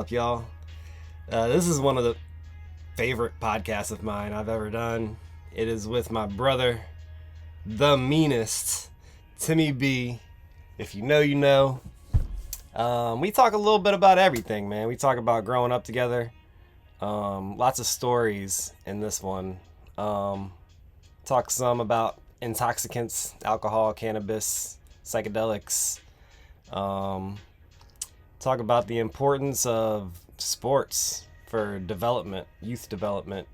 Y'all? This is one of the favorite podcasts of mine I've ever done. It is with my brother, Tha Meeannest, Timmy B. If you know, you know. We talk a little bit about everything, man. We talk about growing up together. Lots of stories in this one. Talk some about intoxicants, alcohol, cannabis, psychedelics. Talk about the importance of sports for development, youth development,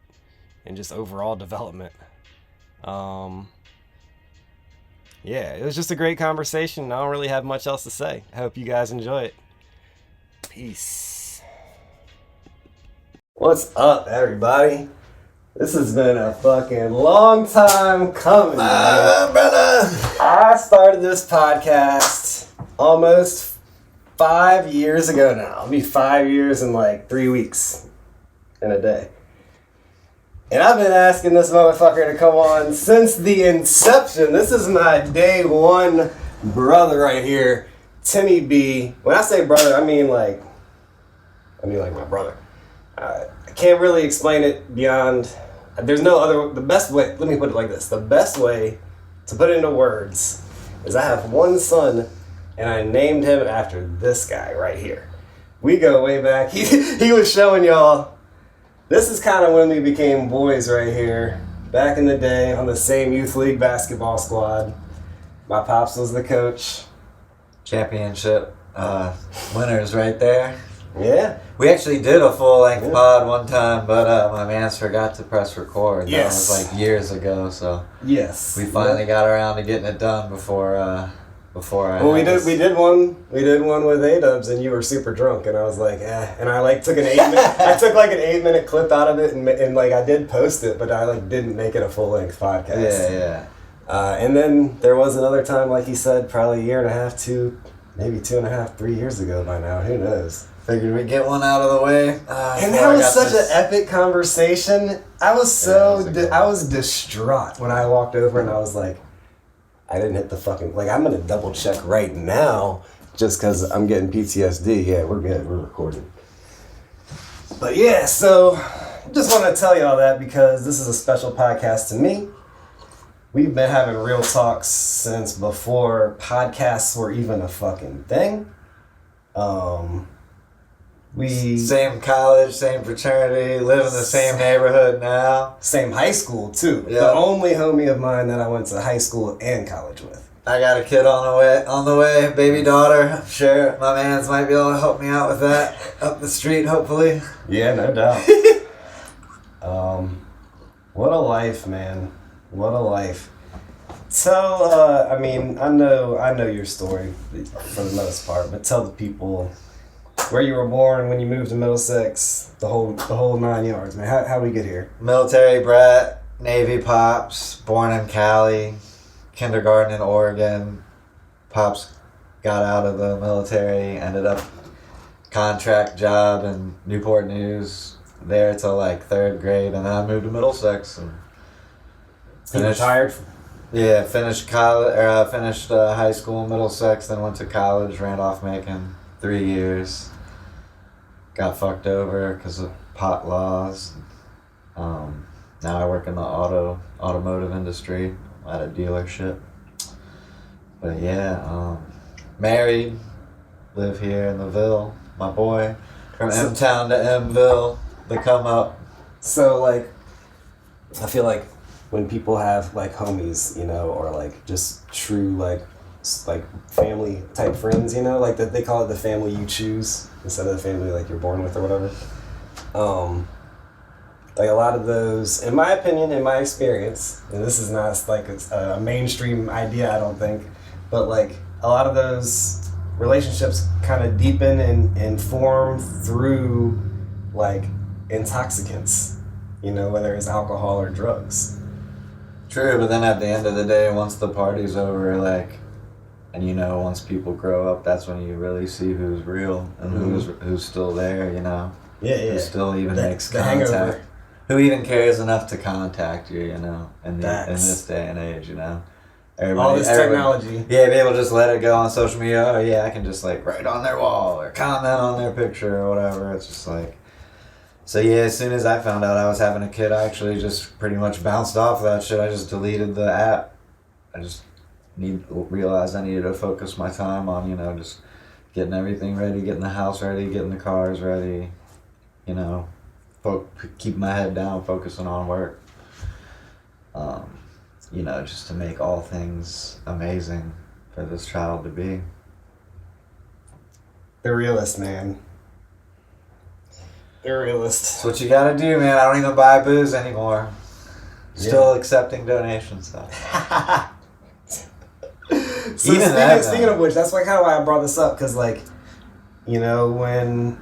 and just overall development. Yeah, it was just a great conversation. I don't really have much else to say. I hope you guys enjoy it. Peace. What's up, everybody? This has been a fucking long time coming, man. Brother! I started this podcast almost 5 years ago now. It'll be 5 years in like 3 weeks in a day. And I've been asking this motherfucker to come on since the inception. This is my day one brother right here, Timmy B. When I say brother, I mean like my brother. I can't really explain it beyond, there's no other, the best way, let me put it like this. The best way to put it into words is I have one son and I named him after this guy right here. We go way back. He was showing y'all. This is kind of when we became boys right here. Back in the day on the same youth league basketball squad. My pops was the coach. Championship winners right there. Yeah. We actually did a full-length pod one time, but my mans forgot to press record. Yes. That was like years ago, so Yes. we finally got around to getting it done before I. Well, we did one with A-Dubs, and you were super drunk, and I was like, and I like took an 8 minute, I took like an 8 minute clip out of it, and like I did post it, but I like didn't make it a full length podcast. Yeah. And then there was another time, like he said, probably a year and a half, maybe 2.5, 3 years ago by now. Who knows? Figured we'd get one out of the way. And that was such an epic conversation. I was I was distraught when I walked over, and I was like, I didn't hit the fucking, like, I'm gonna double check right now just because I'm getting PTSD. Yeah, we're good. We're recording. But yeah, so just want to tell y'all that because this is a special podcast to me. We've been having real talks since before podcasts were even a fucking thing. Same college, same fraternity, live in the same neighborhood now. Same high school too. Yeah. The only homie of mine that I went to high school and college with. I got a kid on the way, baby daughter. I'm sure my mans might be able to help me out with that up the street, hopefully. Yeah, no doubt. What a life, man. What a life. Tell, I know your story for the most part, but tell the people where you were born, when you moved to Middlesex, the whole 9 yards, man. How we get here? Military brat, Navy pops, born in Cali, kindergarten in Oregon. Pops got out of the military, ended up contract job in Newport News, there till like third grade, and then I moved to Middlesex and Retired? Yeah, finished college, finished high school in Middlesex, then went to college, Randolph-Macon, 3 years. Got fucked over because of pot laws. Now I work in the automotive industry at a dealership. But yeah, married, live here in the Ville. My boy, from M-Town to M-Ville, the come up. So, like, I feel like when people have, like, homies, you know, or, like, just true, like family type friends, you know, like that they call it the family you choose instead of the family like you're born with or whatever. Like a lot of those, in my opinion, in my experience, and this is not like a mainstream idea, I don't think, but like a lot of those relationships kind of deepen and form through like intoxicants, you know, whether it's alcohol or drugs. True, but then at the end of the day, once the party's over, like, and you know, once people grow up, that's when you really see who's real and who's still there, you know? Yeah. Who still even makes the contact. hangover. Who even cares enough to contact you, you know, in this day and age, you know? All this technology. Yeah, be able to just let it go on social media. Oh yeah, I can just like write on their wall or comment on their picture or whatever. It's just like, so yeah, as soon as I found out I was having a kid, I actually just pretty much bounced off that shit. I just deleted the app. I just realized I needed to focus my time on, you know, just getting everything ready, getting the house ready, getting the cars ready, you know, keep my head down, focusing on work. You know, just to make all things amazing for this child to be. The realist, man. The realist. That's what you gotta do, man. I don't even buy booze anymore. Still accepting donations, though. So speaking of which, that's kind of why I brought this up, because, like, you know, when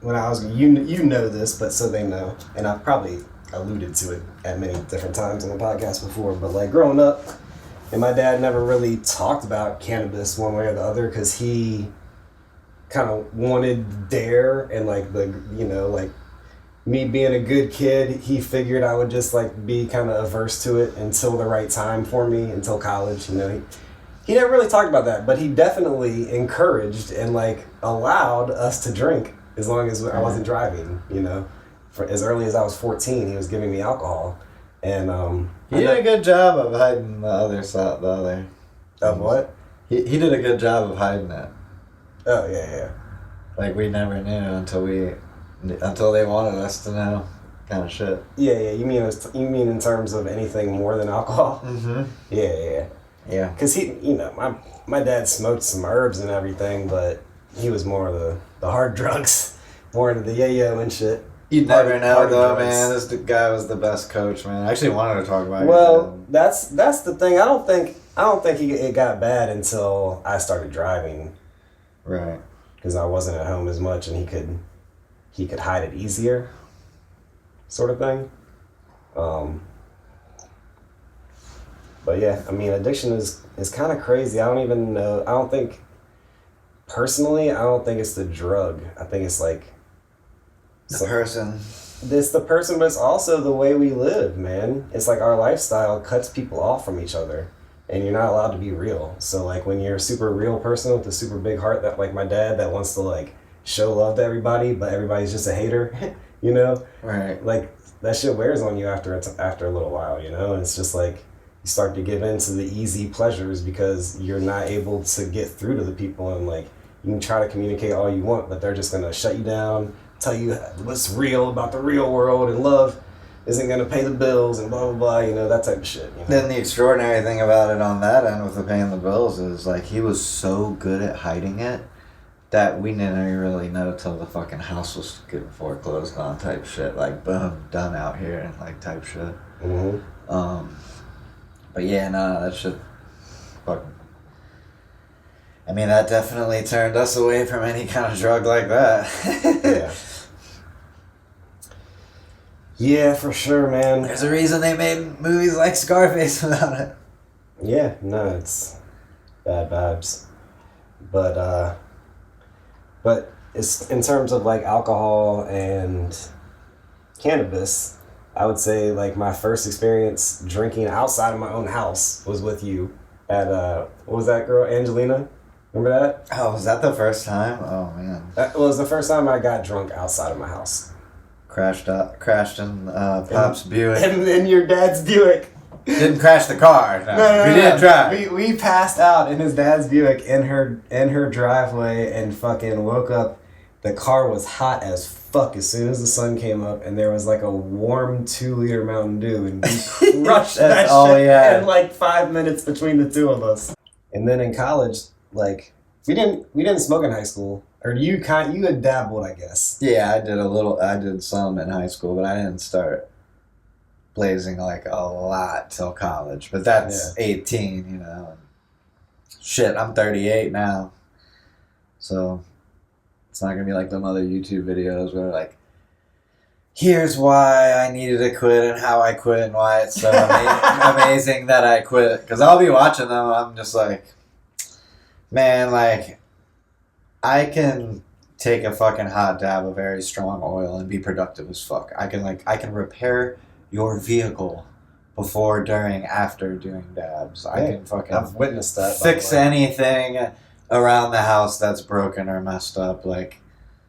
I was, you know this, but so they know, and I've probably alluded to it at many different times in the podcast before, but like growing up, and my dad never really talked about cannabis one way or the other, because he kind of wanted dare, and like the, you know, like me being a good kid, he figured I would just like be kind of averse to it until the right time for me, until college. You know, he never really talked about that, but he definitely encouraged and like allowed us to drink as long as I wasn't driving, you know. For as early as I was 14, he was giving me alcohol, and he did a good job of hiding the other side. The other of what? He did a good job of hiding it. Oh yeah. Like we never knew until they wanted us to know, kind of shit. Yeah. You mean in terms of anything more than alcohol? Mm-hmm. Yeah. Because he, you know, my dad smoked some herbs and everything, but he was more of the hard drugs, more into the yayo and shit. You'd never know, though, man. This guy was the best coach, man. I actually wanted to talk about it. Well, that's the thing. I don't think it got bad until I started driving. Right. Because I wasn't at home as much, and he could hide it easier, sort of thing. But yeah, I mean, addiction is kind of crazy. I don't even know. I don't think it's the drug. I think it's like the person. It's the person, but it's also the way we live, man. It's like our lifestyle cuts people off from each other, and you're not allowed to be real. So like when you're a super real person with a super big heart, that like my dad, that wants to like show love to everybody, but everybody's just a hater, you know? Right. Like that shit wears on you after a little while, you know? And it's just like you start to give in to the easy pleasures because you're not able to get through to the people, and like you can try to communicate all you want, but they're just gonna shut you down, tell you what's real about the real world, and love isn't going to pay the bills, and blah, blah, blah, you know, that type of shit. You know? Then the extraordinary thing about it on that end with the paying the bills is, like, he was so good at hiding it that we didn't really know till the fucking house was getting foreclosed on type shit. Like, boom, done out here and, like, type shit. Mm-hmm. But yeah, no, that shit fucking... I mean, that definitely turned us away from any kind of drug like that. Yeah. Yeah, for sure, man. There's a reason they made movies like Scarface without it. Yeah, no, it's bad vibes. But it's in terms of like alcohol and cannabis, I would say like my first experience drinking outside of my own house was with you at what was that girl, Angelina? Remember that? Oh, was that the first time? Oh man. That was the first time I got drunk outside of my house. Crashed in Pop's Buick. And in your dad's Buick. Didn't crash the car. No, we didn't drive. We passed out in his dad's Buick in her driveway and fucking woke up. The car was hot as fuck as soon as the sun came up, and there was like a warm 2-liter Mountain Dew, and we crushed that shit in like 5 minutes between the two of us. And then in college, like we didn't smoke in high school. Or you had dabbled, I guess. Yeah, I did some in high school, but I didn't start blazing like a lot till college. But that's 18, you know. Shit, I'm 38 now. So it's not gonna be like them other YouTube videos where like, here's why I needed to quit and how I quit and why it's so amazing that I quit. Because I'll be watching them, I'm just like, man, like, I can take a fucking hot dab of very strong oil and be productive as fuck. I can repair your vehicle before, during, after doing dabs. I can fucking I've witnessed that. fix anything around the house that's broken or messed up. Like,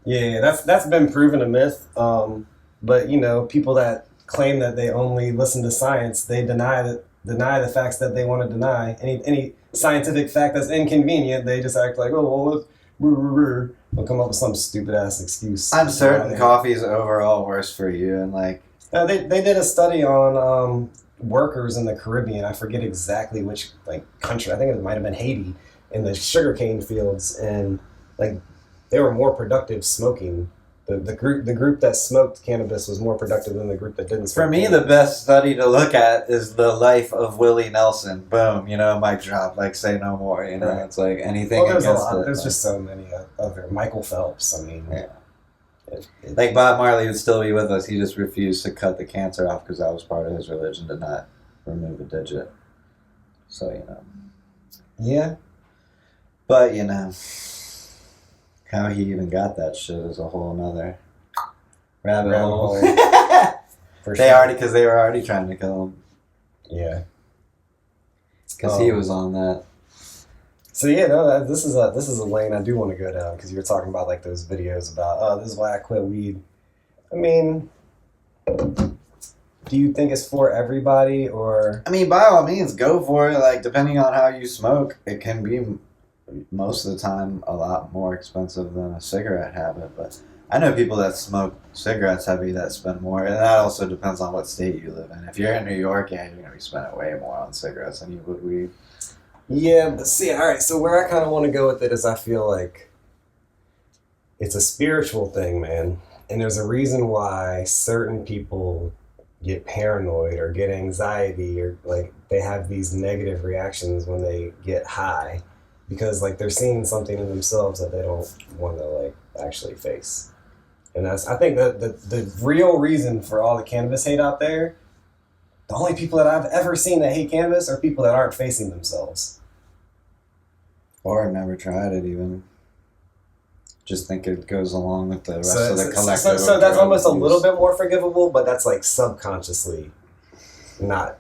yeah, that's been proven a myth. But you know, people that claim that they only listen to science, they deny the facts that they want to deny. Any scientific fact that's inconvenient, they just act like, oh, well, they'll come up with some stupid ass excuse. I'm certain coffee is overall worse for you, and like, they did a study on workers in the Caribbean. I forget exactly which like country. I think it might have been Haiti, in the sugarcane fields, and like they were more productive smoking. The group that smoked cannabis was more productive than the group that didn't smoke. For me, cannabis. the best study to look at is the life of Willie Nelson. Boom, you know, mic drop, like, say no more, you know, right. It's like anything there's against a lot. it. There's just so many other. Michael Phelps, I mean. Yeah. Like Bob Marley would still be with us. He just refused to cut the cancer off because that was part of his religion, to not remove a digit. So, you know. Yeah. But, you know, how he even got that shit is a whole nother rabbit hole. Because they were already trying to kill him. Yeah. Because he was on that. So yeah, no, this is a lane I do want to go down, because you were talking about like those videos about, oh, this is why I quit weed. I mean, do you think it's for everybody, or? I mean, by all means, go for it. Like, depending on how you smoke, it can be most of the time a lot more expensive than a cigarette habit. But I know people that smoke cigarettes heavy that spend more, and that also depends on what state you live in. If you're in New York, yeah, you're gonna be spending way more on cigarettes than you would weed. Yeah, but see, all right, so where I kind of want to go with it is I feel like it's a spiritual thing, man. And there's a reason why certain people get paranoid or get anxiety, or like they have these negative reactions when they get high, because like they're seeing something in themselves that they don't want to like actually face. And I think that the real reason for all the cannabis hate out there, the only people that I've ever seen that hate cannabis are people that aren't facing themselves. Or have never tried it even. Just think it goes along with the rest of the collective. So that's almost a little bit more forgivable, but that's like subconsciously not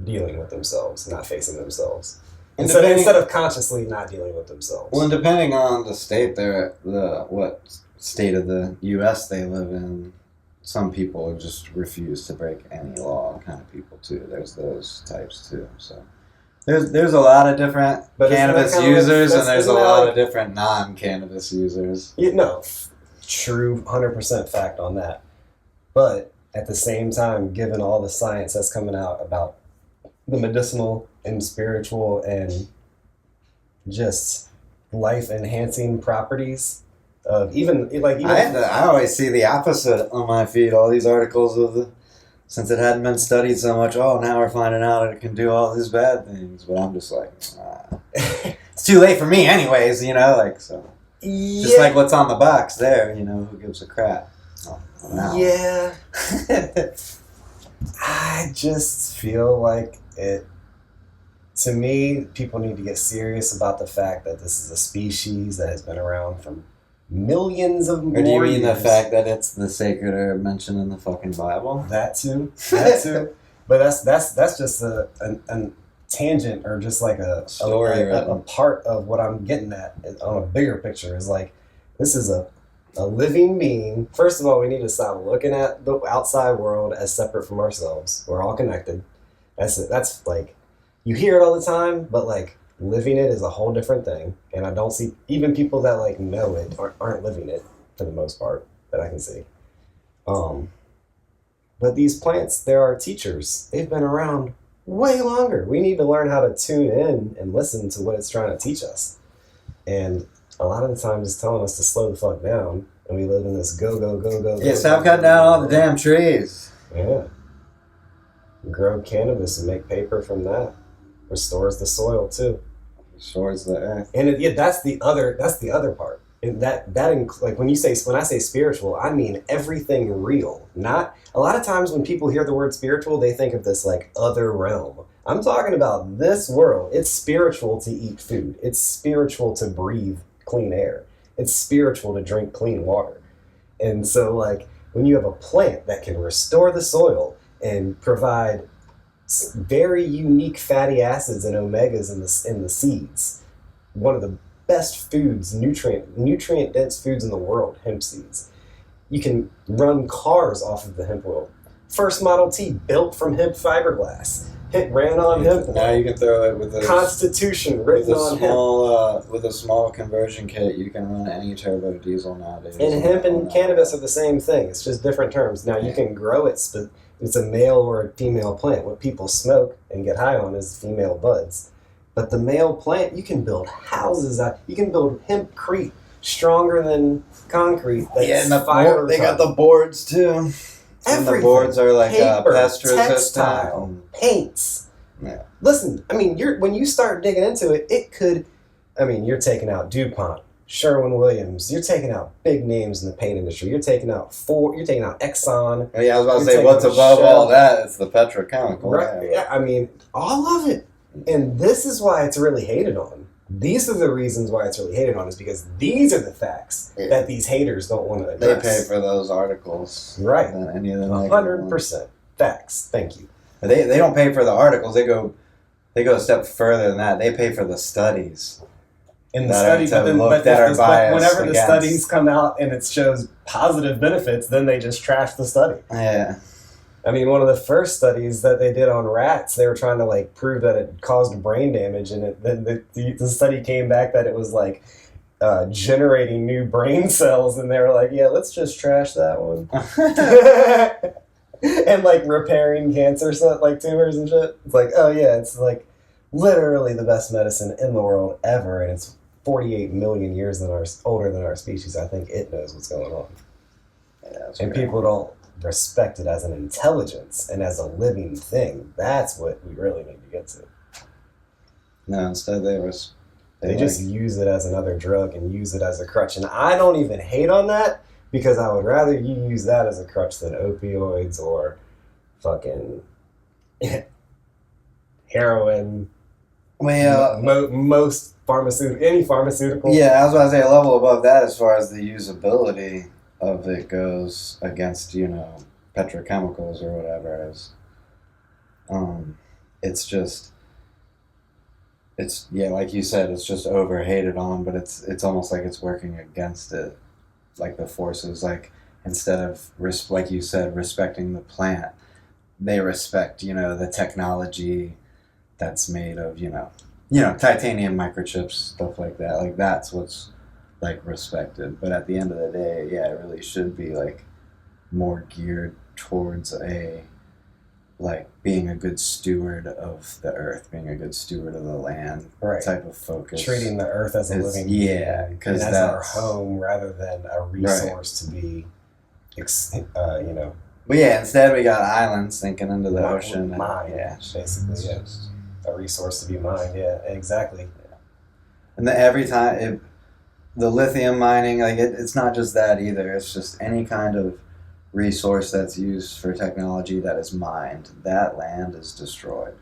dealing with themselves, not facing themselves. Instead of consciously not dealing with themselves. Well, and depending on the state what state of the U.S. they live in, some people just refuse to break any law kind of people too. There's those types too. So there's a lot of different cannabis users, and there's a lot of different non-cannabis users. True 100% fact on that. But at the same time, given all the science that's coming out about the medicinal and spiritual and just life-enhancing properties of even I always see the opposite on my feed. All these articles of since it hadn't been studied so much. Oh, now we're finding out it can do all these bad things. But I'm just like, it's too late for me, anyways. You know, like so. Yeah. Just like what's on the box there. You know, who gives a crap? Oh, no. Yeah. I just feel like it. To me, people need to get serious about the fact that this is a species that has been around for millions of more years. Or do you mean the fact that it's the sacred herb mentioned in the fucking Bible? That too. But that's just a tangent, or just like a story, a part of what I'm getting at on a bigger picture. Is like, this is a living being. First of all, we need to stop looking at the outside world as separate from ourselves. We're all connected. That's like, you hear it all the time, but like living it is a whole different thing. And I don't see, even people that like know it aren't living it for the most part that I can see. But these plants, there are teachers. They've been around way longer. We need to learn how to tune in and listen to what it's trying to teach us. And a lot of the times it's telling us to slow the fuck down, and we live in this go. Yeah, stop cutting down all the damn trees. Yeah. Grow cannabis and make paper from that. Restores the soil too. Restores the earth. And that's the other part. And like when I say spiritual, I mean everything real. Not a lot of times when people hear the word spiritual, they think of this like other realm. I'm talking about this world. It's spiritual to eat food. It's spiritual to breathe clean air. It's spiritual to drink clean water. And so like when you have a plant that can restore the soil and provide very unique fatty acids and omegas in the seeds. One of the best foods, nutrient dense foods in the world, hemp seeds. You can run cars off of the hemp oil. First Model T built from hemp fiberglass. It ran on hemp. Now you can throw it with a Constitution written on hemp. With a small conversion kit, you can run any turbo diesel nowadays. And hemp and cannabis are the same thing. It's just different terms. Now you can grow it. It's a male or a female plant. What people smoke and get high on is female buds. But the male plant, you can build houses out. You can build hempcrete stronger than concrete. And they got the boards too. Everything. And the boards are like paper, pest textile, resistant. paints. Yeah. Listen, I mean, when you start digging into it, it could. I mean, you're taking out DuPont, Sherwin-Williams. You're taking out big names in the paint industry. You're taking out Ford. You're taking out Exxon. Yeah, I was about to say, what's above all that? It's the petrochemical. Right. Yeah, I mean, all of it. And this is why it's really hated on. These are the reasons why it's really hated on, is because these are the facts that these haters don't want to address. They pay for those articles. Right. Any of them 100% facts. Thank you. They don't pay for the articles. They go a step further than that. They pay for the studies. In the study, but whenever the studies come out and it shows positive benefits, then they just trash the study. Yeah. I mean, one of the first studies that they did on rats, they were trying to like prove that it caused brain damage, and then the study came back that it was like generating new brain cells, and they were like, yeah, let's just trash that one. And like repairing cancer like tumors and shit. It's like, oh yeah, it's like literally the best medicine in the world ever, and it's 48 million years older than our species. I think it knows what's going on. Yeah, and people don't respect it as an intelligence and as a living thing. That's what we really need to get to. No, instead they just use it as another drug and use it as a crutch. And I don't even hate on that, because I would rather you use that as a crutch than opioids or fucking heroin. Well, most any pharmaceutical. Yeah, I was about to say a level above that as far as the usability of it goes against, petrochemicals or whatever. It's like you said, it's just over-hated on, but it's almost like it's working against it, like the forces, like instead of, like you said, respecting the plant, they respect, the technology that's made of, titanium microchips, stuff like that. Like that's what's like respected. But at the end of the day, yeah, it really should be like more geared towards being a good steward of the earth, being a good steward of the land, right, type of focus. Treating the earth as a living being, because that's our home rather than a resource to be, But yeah, instead we got islands sinking into the ocean. Basically, a resource to be mined. Yeah, exactly. And every time the lithium mining, it's not just that either. It's just any kind of resource that's used for technology that is mined, that land is destroyed.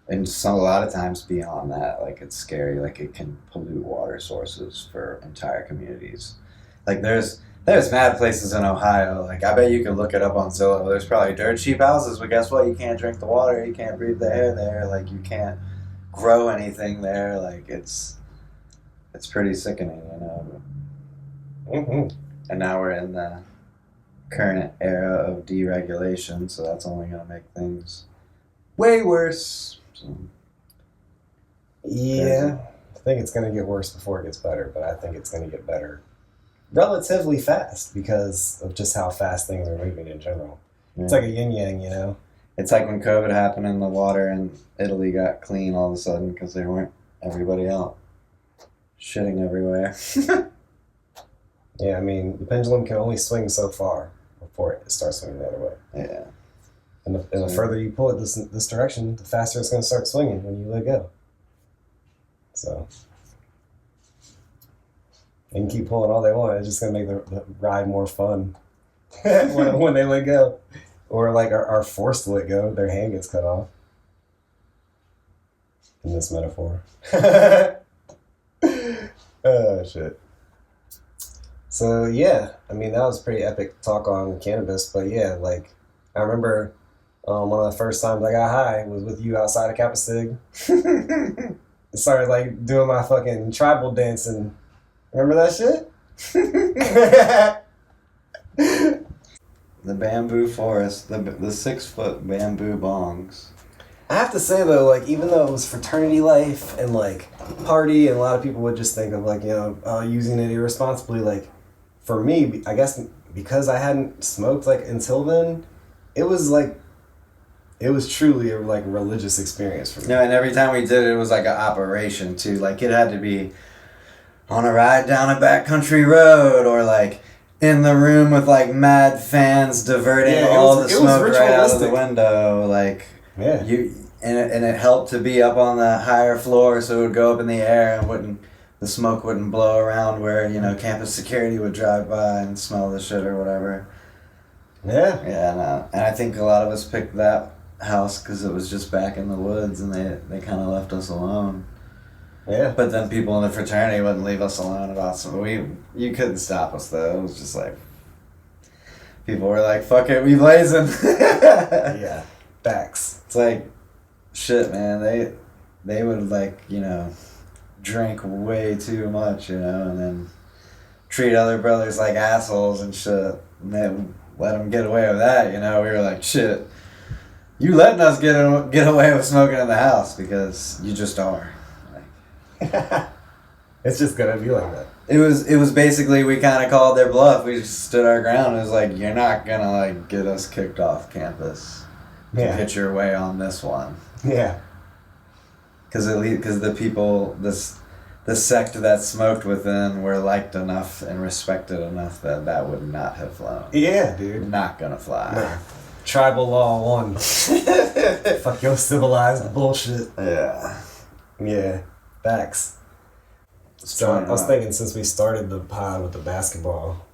And a lot of times beyond that, it's scary. It can pollute water sources for entire communities. There's mad places in Ohio. I bet you could look it up on Zillow. There's probably dirt cheap houses, but guess what? You can't drink the water. You can't breathe the air there. You can't grow anything there. It's pretty sickening, Mm-hmm. And now we're in the current era of deregulation, so that's only going to make things way worse. So, yeah, I think it's going to get worse before it gets better, but I think it's going to get better relatively fast because of just how fast things are moving in general. Yeah. It's like a yin-yang, It's like when COVID happened and the water in Italy got clean all of a sudden because they weren't everybody out shitting everywhere. Yeah, I mean, the pendulum can only swing so far before it starts swinging the other way. Yeah. And the further you pull it this direction, the faster it's going to start swinging when you let go. So, they can keep pulling all they want. It's just going to make the ride more fun when they let go. Or are forced to let go, their hand gets cut off. In this metaphor. Oh, shit. So, yeah, I mean, that was pretty epic talk on cannabis, but yeah, I remember One of the first times I got high was with you outside of Kappa Sig. Started like doing my fucking tribal dancing. Remember that shit? The bamboo forest, the 6-foot bamboo bongs. I have to say though, like even though it was fraternity life and like party, and a lot of people would just think of like using it irresponsibly. Like for me, I guess because I hadn't smoked like until then, it was truly a like religious experience for me. No, and every time we did it, it was like an operation too. Like it had to be on a ride down a backcountry road, or like in the room with like mad fans diverting all the smoke right out of the window. Like and it helped to be up on the higher floor, so it would go up in the air and the smoke wouldn't blow around where campus security would drive by and smell the shit or whatever. Yeah. Yeah, no. And I think a lot of us picked that house because it was just back in the woods, and they kind of left us alone. Yeah. But then people in the fraternity wouldn't leave us alone at all. So you couldn't stop us though. It was just like people were like, "Fuck it, we blazing." Yeah. Facts. It's like shit, man. They would like drink way too much, and then treat other brothers like assholes and shit. And they let them get away with that. We were like, shit. You letting us get away with smoking in the house because you just are. It's just gonna be like that. It was basically, we kind of called their bluff. We just stood our ground. It was like, you're not gonna like get us kicked off campus. Get your way on this one. Yeah. Because the people, the sect that smoked within were liked enough and respected enough that would not have flown. Yeah, dude. Not gonna fly. No. Tribal law 1. Fuck your civilized bullshit. Yeah. Yeah. Facts. So I was thinking, since we started the pod with the basketball,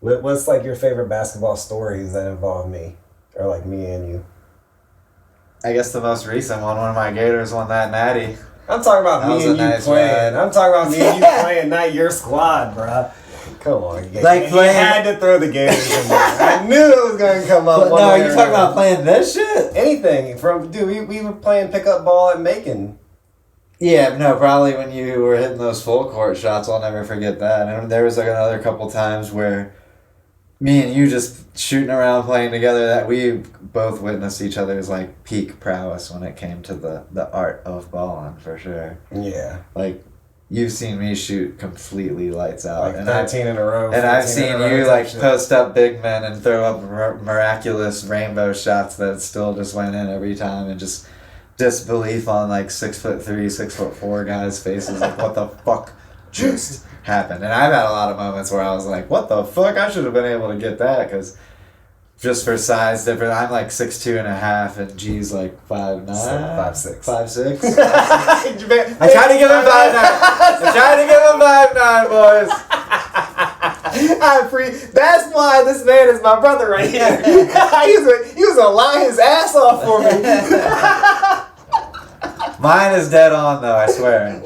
what's like your favorite basketball stories that involve me? Or like me and you? I guess the most recent one of my Gators won that natty. I'm talking about me and you playing. I'm talking about me and you playing, not your squad, bruh. Come on, you had to throw the Gators in there. I knew it was going to come up. No, you talking about playing this shit? Anything we were playing pickup ball at Macon. Yeah, no, probably when you were hitting those full court shots, I'll never forget that. And there was like another couple times where me and you just shooting around playing together that we both witnessed each other's like peak prowess when it came to the art of balling, for sure. Yeah. Like, you've seen me shoot completely lights out. Like 13 in a row. And I've seen you like post up big men and throw up miraculous rainbow shots that still just went in every time, and just disbelief on like 6'3", 6'4" guys' faces. Like, what the fuck just happened? And I've had a lot of moments where I was like, what the fuck? I should have been able to get that, because just for size difference, I'm like 6'2.5", and G's like 5'9", 5'6". 5'6". I tried to give him 5'9". That's why this man is my brother right here. he was gonna lie his ass off for me. Mine is dead on though, I swear.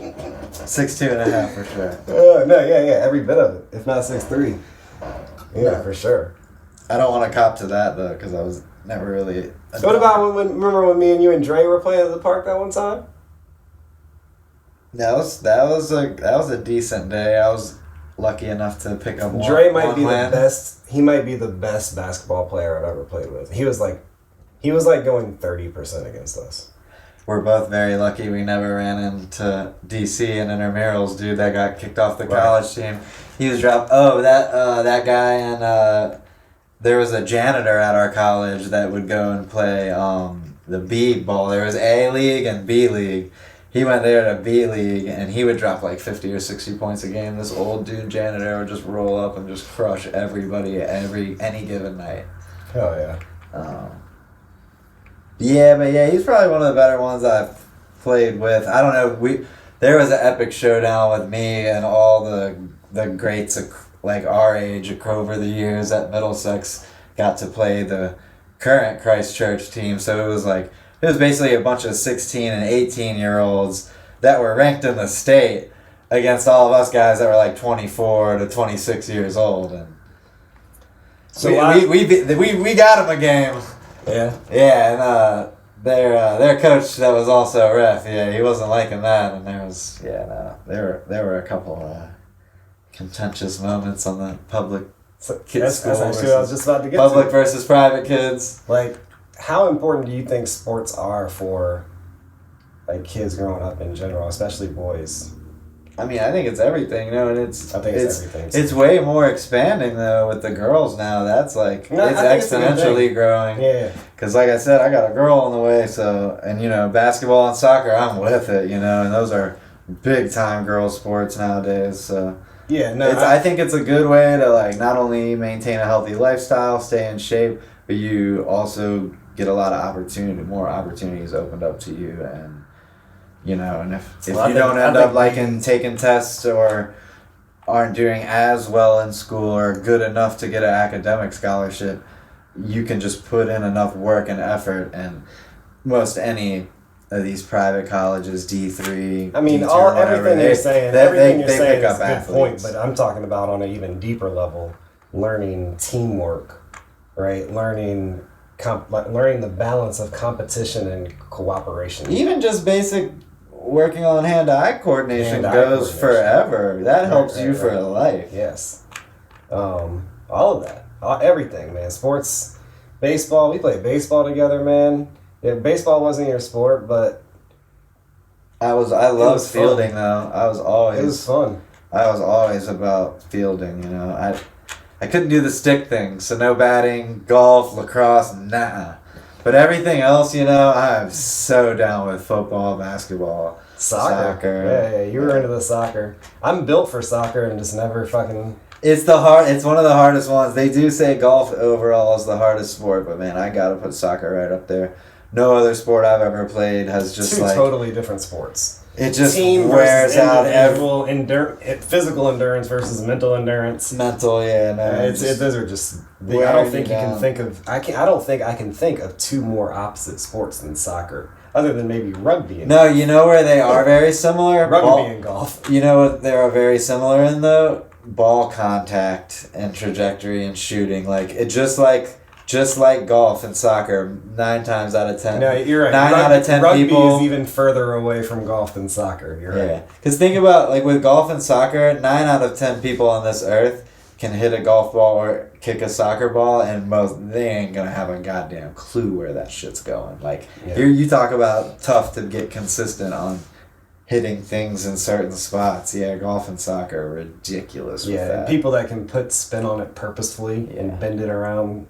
6'2.5" for sure. No, yeah, every bit of it, if not 6'3". Yeah, for sure. I don't want to cop to that though, because I was never really. What about remember when me and you and Dre were playing at the park that one time? That was a decent day. I was lucky enough to pick up one. Dre might be the best. He might be the best basketball player I've ever played with. He was like going 30% against us. We're both very lucky we never ran into DC in intramurals, dude, that got kicked off the college team. He was dropped. Oh, that guy, and there was a janitor at our college that would go and play the B ball. There was A League and B League. He went there to B League, and he would drop like 50 or 60 points a game. This old dude janitor would just roll up and just crush everybody any given night. Hell yeah. Yeah, he's probably one of the better ones I've played with. I don't know. There was an epic showdown with me and all the greats like our age over the years at Middlesex got to play the current Christchurch team. So it was basically a bunch of 16 and 18-year-olds that were ranked in the state against all of us guys that were like 24 to 26 years old, and so we got him a game. Yeah. Yeah, and their coach that was also a ref, yeah, he wasn't liking that, and there were a couple contentious moments on the public That's actually what I was just about to get public to. versus private kids. Like, how important do you think sports are for like kids growing up in general, especially boys? I mean, I think it's everything, and I think it's everything. It's way more expanding though with the girls now. That's like it's exponentially growing. Yeah. Because like I said, I got a girl on the way, so and basketball and soccer, I'm with it, and those are big time girl sports nowadays. So yeah, no, I think it's a good way to like not only maintain a healthy lifestyle, stay in shape, but you also get a lot of more opportunities opened up to you, and and if you don't end up taking tests or aren't doing as well in school or good enough to get an academic scholarship, you can just put in enough work and effort, and most any of these private colleges, D3, I mean, D2, everything you're saying is a good point, but I'm talking about on an even deeper level, learning teamwork, right? Learning the balance of competition and cooperation. Even just basic working on hand-eye coordination goes forever. That helps you for life. Yes. All of that. Everything, man. Sports, baseball. We played baseball together, man. Yeah, baseball wasn't your sport, but I loved fielding though. It was fun. I was always about fielding, I couldn't do the stick thing, so no batting, golf, lacrosse, nah. But everything else, I'm so down with football, basketball, soccer. Yeah, you were into the soccer. I'm built for soccer and just never fucking... It's one of the hardest ones. They do say golf overall is the hardest sport, but man, I gotta put soccer right up there. No other sport I've ever played has just two totally different sports. It just wears out physical endurance versus mental endurance. Mental, yeah. No, those are just. I don't think you can think of. I don't think I can think of two more opposite sports than soccer, other than maybe rugby. No, you know where they are very similar. Rugby and golf. You know what they are very similar in though? Ball contact and trajectory and shooting. Like it just like golf and soccer, 9 times out of 10. No, you're right. 9 out of 10 rugby people. Rugby is even further away from golf than soccer. You're right. Because think about, like, with golf and soccer, 9 out of 10 people on this earth can hit a golf ball or kick a soccer ball, and they ain't gonna have a goddamn clue where that shit's going. Like, you talk about tough to get consistent on hitting things in certain spots. Yeah, golf and soccer are ridiculous with that. And people that can put spin on it purposefully and bend it around.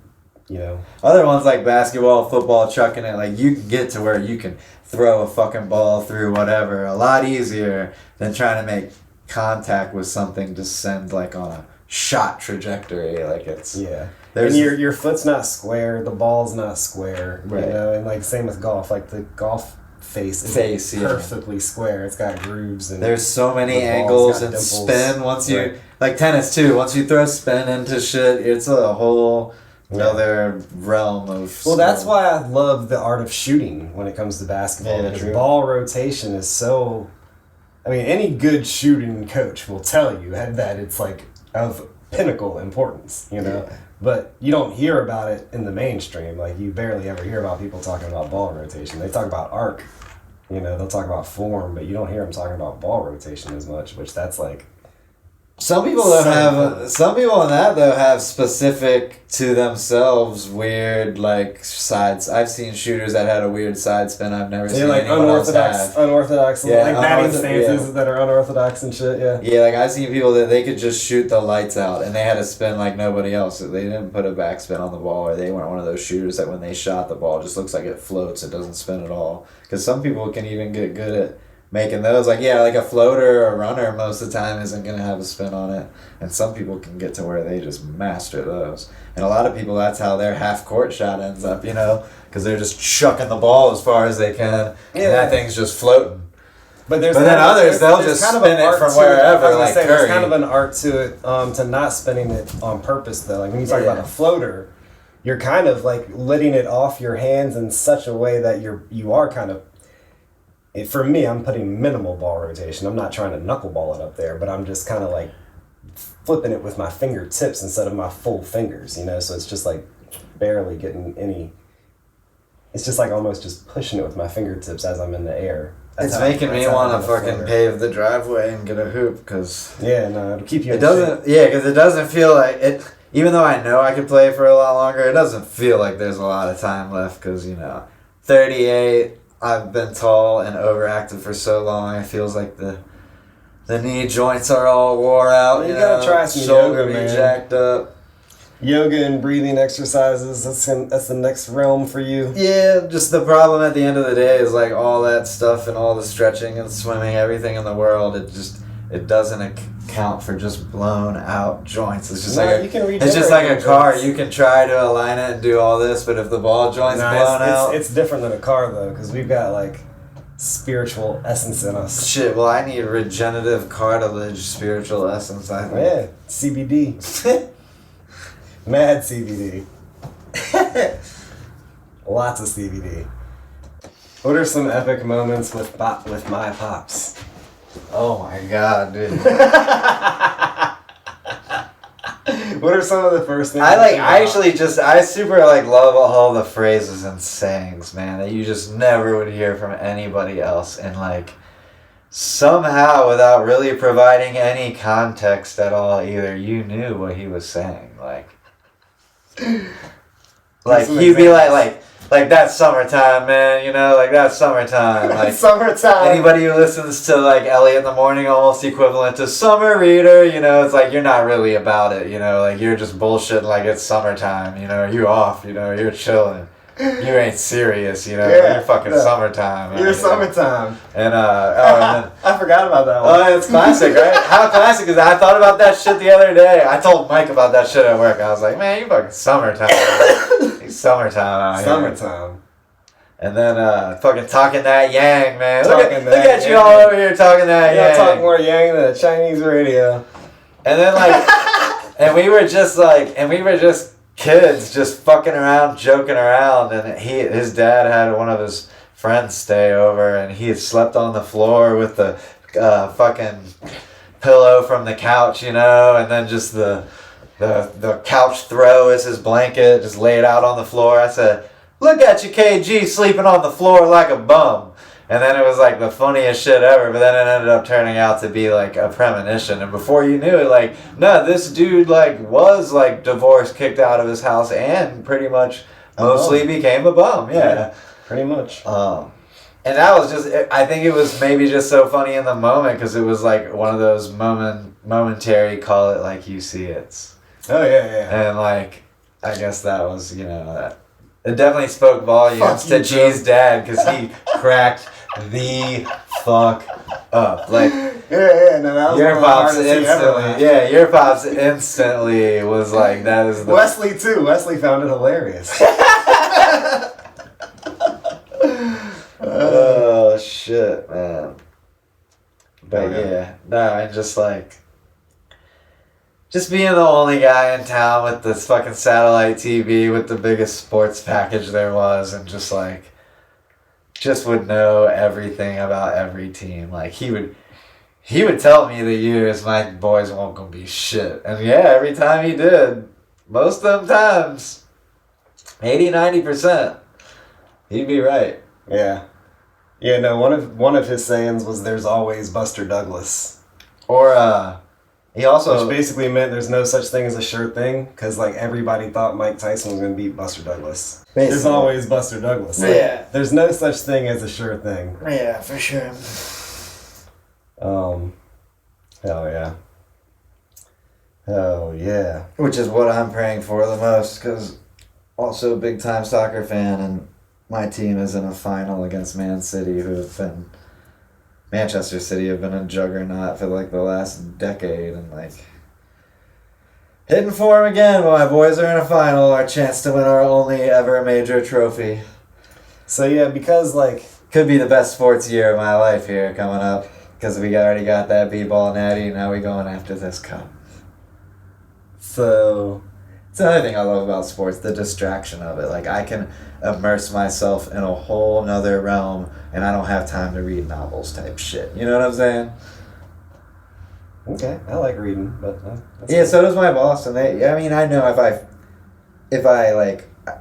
Other ones like basketball, football, chucking it, like you can get to where you can throw a fucking ball through whatever a lot easier than trying to make contact with something to send like on a shot trajectory. Like it's and your foot's not square, the ball's not square, right. And like same with golf, like the golf face is perfectly square. It's got grooves and there's so many angles and dimples. Spin once you like tennis too. Once you throw spin into shit, it's a whole another realm of... Well, that's why I love the art of shooting when it comes to basketball. Because ball rotation is so... I mean, any good shooting coach will tell you that it's like of pinnacle importance, But you don't hear about it in the mainstream. Like, you barely ever hear about people talking about ball rotation. They talk about arc. They'll talk about form, but you don't hear them talking about ball rotation as much, which that's like... Some people in that though have specific to themselves weird like sides. I've seen shooters that had a weird side spin I've never seen like anyone else have. Unorthodox, like batting stances that are unorthodox and shit. Yeah, like I've seen people that they could just shoot the lights out and they had to spin like nobody else. They didn't put a backspin on the ball, or they weren't one of those shooters that when they shot the ball it just looks like it floats. It doesn't spin at all. Because some people can even get good at making those, like a floater or a runner most of the time isn't going to have a spin on it, and some people can get to where they just master those, and a lot of people that's how their half court shot ends up, because they're just chucking the ball as far as they can, and that thing's just floating. But then others they'll just spin it from wherever, like Curry. There's kind of an art to it, to not spinning it on purpose though. Like when you talk about a floater, you're kind of like letting it off your hands in such a way that you are kind of. For me, I'm putting minimal ball rotation. I'm not trying to knuckleball it up there, but I'm just kind of like flipping it with my fingertips instead of my full fingers, So it's just like barely getting any it's just like almost just pushing it with my fingertips as I'm in the air. It's making me want to fucking pave the driveway and get a hoop, because... Yeah, no, it'll keep you in shape. Yeah, because it doesn't feel like... it. Even though I know I could play for a lot longer, it doesn't feel like there's a lot of time left, because, 38, I've been tall and overactive for so long, it feels like the knee joints are all wore out, you gotta try some shoulder yoga, man. jacked up. Yoga and breathing exercises, that's the next realm for you. Yeah, just the problem at the end of the day is like all that stuff and all the stretching and swimming, everything in the world, it doesn't account for just blown out joints. It's just it's just like a car. You can try to align it and do all this, but if the ball joint's blown out, it's different than a car though, because we've got like spiritual essence in us. Shit, well, I need regenerative cartilage, spiritual essence. I think. Yeah, CBD. Mad CBD. Lots of CBD. What are some epic moments with my pops? Oh my god, dude. What are some of the first things? I super love all the phrases and sayings, man, that you just never would hear from anybody else, and somehow without really providing any context at all either, you knew what he was saying, he'd be like that's summertime, man, that's summertime. Summertime. Anybody who listens to Elliot in the Morning, almost equivalent to summer reader, it's like you're not really about it, you're just bullshitting like it's summertime, you off, you're chilling. You ain't serious, you're fucking summertime. You're summertime. And I forgot about that one. Oh, it's classic, right? How classic is that? I thought about that shit the other day. I told Mike about that shit at work. I was like, man, you fucking summertime. It's summertime out here. Summertime. And then fucking talking that yang, man. Look at yang. you all over here talking that yang. You talk more yang than a Chinese radio. And then and we were just kids just fucking around, joking around, and his dad had one of his friends stay over, and he had slept on the floor with the fucking pillow from the couch, and then just the couch throw as his blanket, just laid out on the floor. I said, "Look at you, KG, sleeping on the floor like a bum." And then it was the funniest shit ever, but then it ended up turning out to be a premonition. And before you knew it, no, this dude was divorced, kicked out of his house, and pretty much mostly became a bum. Yeah, pretty much. And that was just, I think it was maybe just so funny in the moment, because it was one of those momentary, call it like you see it. Oh yeah. And I guess that was, that. It definitely spoke volumes to G's dad, because he cracked the fuck up. No, that was your pops instantly. Yeah, your pops instantly was that is the... Wesley too. Wesley found it hilarious. Oh shit, man. But yeah, no, and just being the only guy in town with this fucking satellite TV with the biggest sports package there was, and just would know everything about every team. He would tell me the years my boys weren't gonna be shit. And yeah, every time he did, most of them times, 80-90%, he'd be right. Yeah. Yeah, no, one of his sayings was, "There's always Buster Douglas." Or he also... Which basically meant there's no such thing as a sure thing, because everybody thought Mike Tyson was going to beat Buster Douglas. Basically. There's always Buster Douglas. Yeah. There's no such thing as a sure thing. Yeah, for sure. Hell yeah. Hell yeah. Which is what I'm praying for the most, because also a big time soccer fan, and my team is in a final against Man City, Manchester City have been a juggernaut for the last decade, and hitting for them again, but my boys are in a final, our chance to win our only ever major trophy. So yeah, because could be the best sports year of my life here coming up, because we already got that B-ball natty, now we going after this cup. So it's another thing I love about sports, the distraction of it. I can immerse myself in a whole nother realm, and I don't have time to read novels type shit. You know what I'm saying? Okay, I like reading, but yeah, cool. So does my boss, and I know if I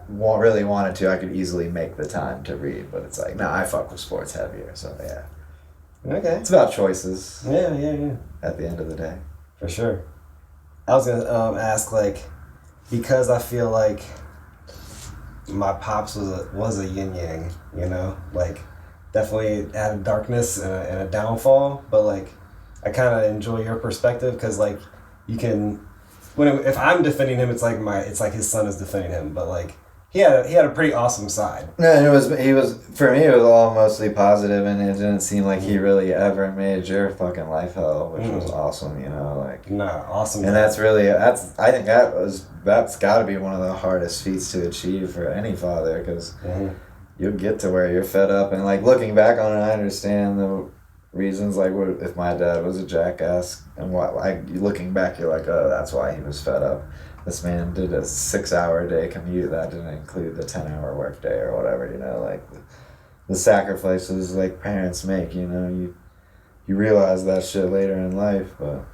really wanted to, I could easily make the time to read, but it's like, no, I fuck with sports heavier, so yeah. Okay. It's about choices. Yeah. At the end of the day. For sure. I was gonna ask, like, because I feel like my pops was a yin yang, you know, like definitely had a darkness and a downfall, but like I kind of enjoy your perspective because like you can, if I'm defending him, it's like his son is defending him, but like he had a pretty awesome side. No, he was for me it was all mostly positive, and it didn't seem like he really ever made your fucking life hell, which was awesome, you know, like. No, awesome. And I think that's got to be one of the hardest feats to achieve for any father, because you'll get to where you're fed up, and like looking back on it, I understand the reasons, like what if my dad was a jackass, and what, like looking back, you're like, oh, that's why he was fed up. This man did a 6-hour day commute that didn't include the 10-hour work day or whatever, you know, like the sacrifices like parents make, you know, you realize that shit later in life, but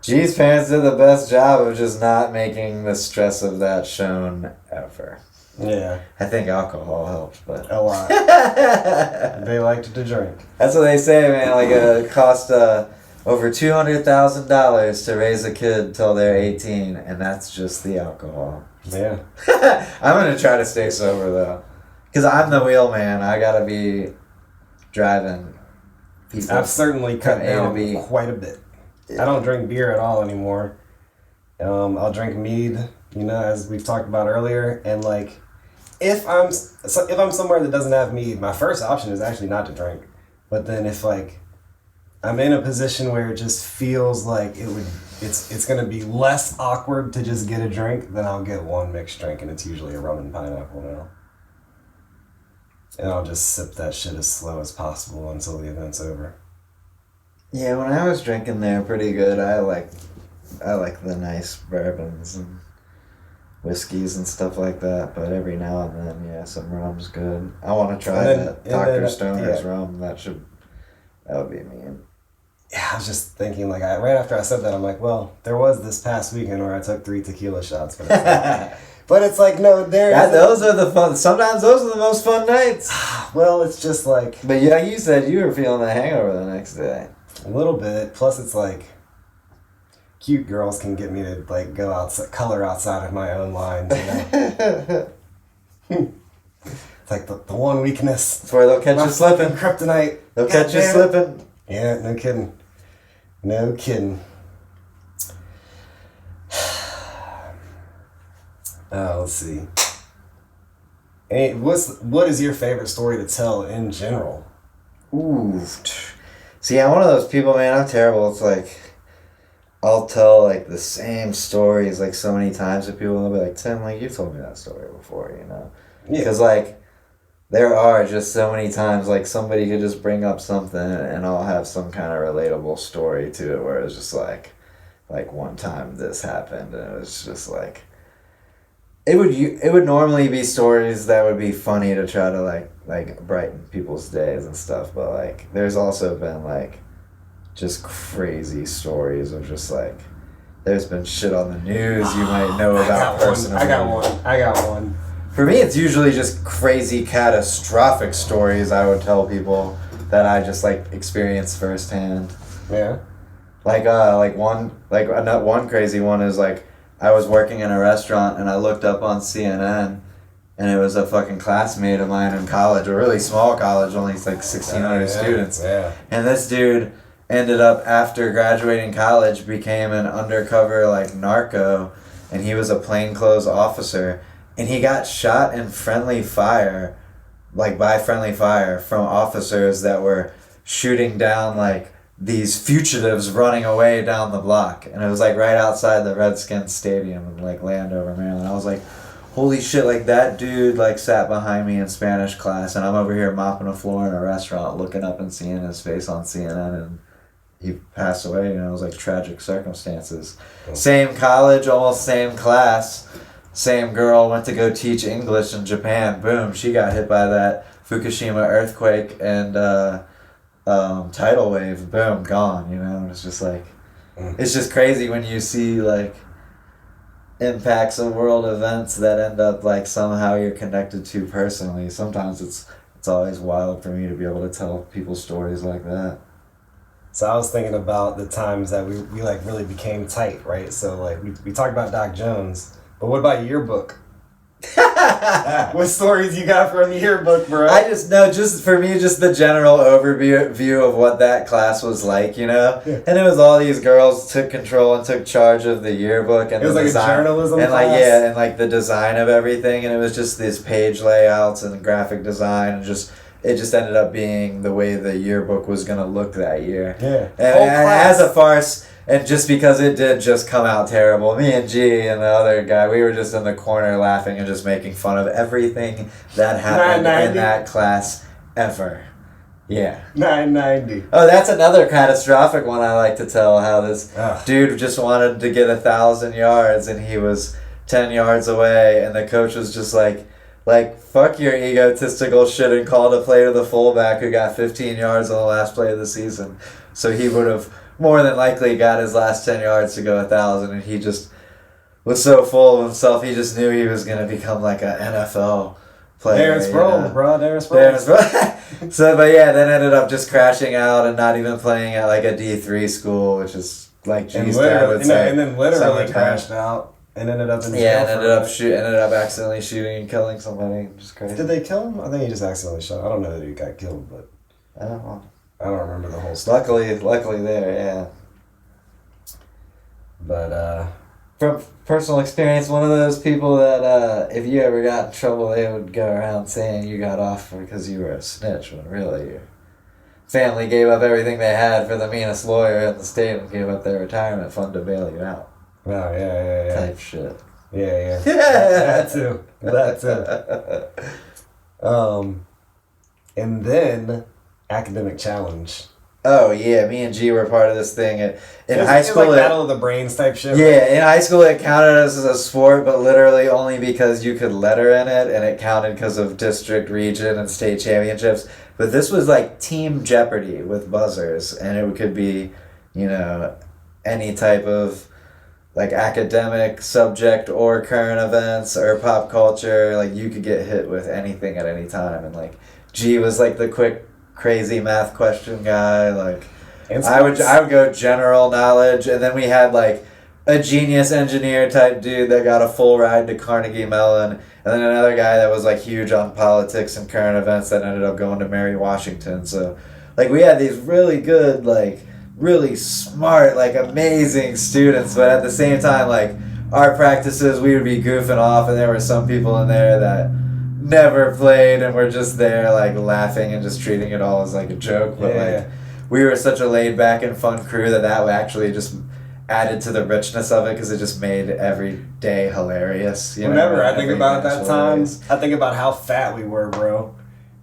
G's parents did the best job of just not making the stress of that shown ever. Yeah. I think alcohol helped, but a lot. They liked to drink. That's what they say, man. Like it cost over $200,000 to raise a kid till they're 18, and that's just the alcohol. Yeah. I'm gonna try to stay sober though, cause I'm the wheelman. I gotta be driving people. I've certainly cut down B. quite a bit. I don't drink beer at all anymore. I'll drink mead, you know, as we've talked about earlier, and like if I'm somewhere that doesn't have mead, my first option is actually not to drink. But then if like I'm in a position where it just feels like it's gonna be less awkward to just get a drink, then I'll get one mixed drink, and it's usually a rum and pineapple now. And I'll just sip that shit as slow as possible until the event's over. Yeah, when I was drinking, they're pretty good. I like the nice bourbons and whiskeys and stuff like that, but every now and then, yeah, some rum's good. I want to try that Dr. Stoner's rum. That would be mean. Yeah, I was just thinking, like, right after I said that, I'm like, well, there was this past weekend where I took 3 tequila shots, but it's like, no, those are the fun. Sometimes those are the most fun nights. Well, it's just like. But yeah, you said you were feeling the hangover the next day. A little bit. Plus, it's like cute girls can get me to like go outside, color outside of my own lines. You know? It's like the one weakness. That's where they'll catch you slipping. Kryptonite. They'll catch you slipping. Yeah, no kidding. No kidding. Let's see. What is your favorite story to tell in general? Ooh. See, I'm one of those people, man, I'm terrible. It's like, I'll tell, like, the same stories, like, so many times to people, and they'll be like, Tim, like, you've told me that story before, you know? Yeah. Because, like, there are just so many times, like, somebody could just bring up something, and I'll have some kind of relatable story to it, where it's just like one time this happened, and it was just like, it would normally be stories that would be funny to try to, like brighten people's days and stuff, but, like, there's also been, like, just crazy stories of just, like, there's been shit on the news you might know about personally. I got one. For me, it's usually just crazy catastrophic stories I would tell people that I just, like, experienced firsthand. Yeah. One crazy one is, like, I was working in a restaurant and I looked up on CNN and it was a fucking classmate of mine in college, a really small college, only like 1,600 students. Yeah. And this dude ended up, after graduating college, became an undercover, like, narco, and he was a plainclothes officer, and he got shot in friendly fire, like, by friendly fire from officers that were shooting down, like, these fugitives running away down the block, and it was like right outside the Redskins stadium in like Landover, Maryland. I was like, holy shit, like that dude like sat behind me in Spanish class, and I'm over here mopping a floor in a restaurant looking up and seeing his face on CNN, and he passed away, and it was like tragic circumstances. Same college, almost same class, same girl, went to go teach English in Japan. Boom, she got hit by that Fukushima earthquake and tidal wave, boom, gone, you know. And it's just like, it's just crazy when you see like impacts of world events that end up like somehow you're connected to personally. Sometimes it's always wild for me to be able to tell people stories like that. So I was thinking about the times that we like really became tight, right? So like we talked about Doc Jones, but what about yearbook? What stories you got from the yearbook, bro? I just know, just for me, just the general overview of what that class was like, you know? Yeah. And it was all these girls took control and took charge of the yearbook. And it was like design, a journalism and class. Like, yeah, and like the design of everything. And it was just these page layouts and graphic design and just... It just ended up being the way the yearbook was going to look that year. Yeah. And as a farce, and just because it did just come out terrible, me and G and the other guy, we were just in the corner laughing and just making fun of everything that happened in that class ever. Yeah. 990. Oh, that's another catastrophic one I like to tell, how this dude just wanted to get 1,000 yards and he was 10 yards away and the coach was just like, fuck your egotistical shit, and called a play to the fullback who got 15 yards on the last play of the season. So he would have more than likely got his last 10 yards to go 1,000, and he just was so full of himself, he just knew he was going to become like an NFL player. Darren Sproles, bro. Darren Sproles. So, but yeah, then ended up just crashing out and not even playing at like a D3 school, which is like, geez, Dad would say. And then literally crashed out. And ended up in jail. Yeah, and ended up accidentally shooting and killing somebody. Just crazy. Did they kill him? I think he just accidentally shot. I don't know that he got killed, but I don't know. I don't remember the whole story. Luckily there, yeah. But from personal experience, one of those people that if you ever got in trouble, they would go around saying you got off because you were a snitch, when really your family gave up everything they had for the meanest lawyer in the state and gave up their retirement fund to bail you out. Oh, yeah. Type shit. Yeah. That too. And then academic challenge. Oh yeah, me and G were part of this thing in high school. Like Battle of the Brains type shit. Yeah, in high school it counted as a sport, but literally only because you could letter in it, and it counted because of district, region, and state championships. But this was like Team Jeopardy with buzzers, and it could be, you know, any type of like academic subject or current events or pop culture. Like you could get hit with anything at any time, and like G was like the quick, crazy math question guy. Like I would go general knowledge, and then we had like a genius engineer type dude that got a full ride to Carnegie Mellon, and then another guy that was like huge on politics and current events that ended up going to Mary Washington. So like we had these really good, like really smart, like amazing students, but at the same time, like our practices, we would be goofing off, and there were some people in there that never played and were just there like laughing and just treating it all as like a joke. But we were such a laid back and fun crew that actually just added to the richness of it, because it just made every day hilarious. Whenever I think about that time, I think about how fat we were, bro.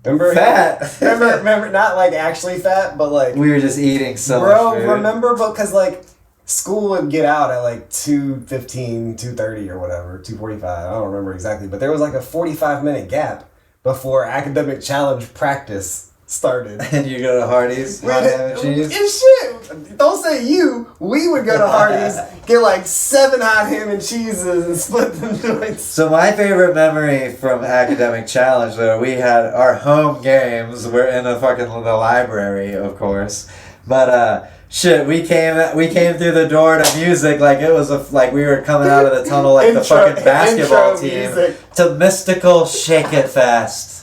Remember fat? remember, not like actually fat, but like we were just eating so much food. Remember, because like school would get out at like 2:15, 2:30 or whatever, 2:45. I don't remember exactly, but there was like a 45-minute gap before academic challenge practice started. And you go to Hardee's, hot ham and cheese? And shit, don't say you. We would go to Hardee's, get like 7 hot ham and cheeses and split them joints. So my favorite memory from academic challenge, though, we had our home games. We're in the library, of course. But shit, we came through the door to music like it was like we were coming out of the tunnel like the fucking basketball team to Mystical Shake It Fast.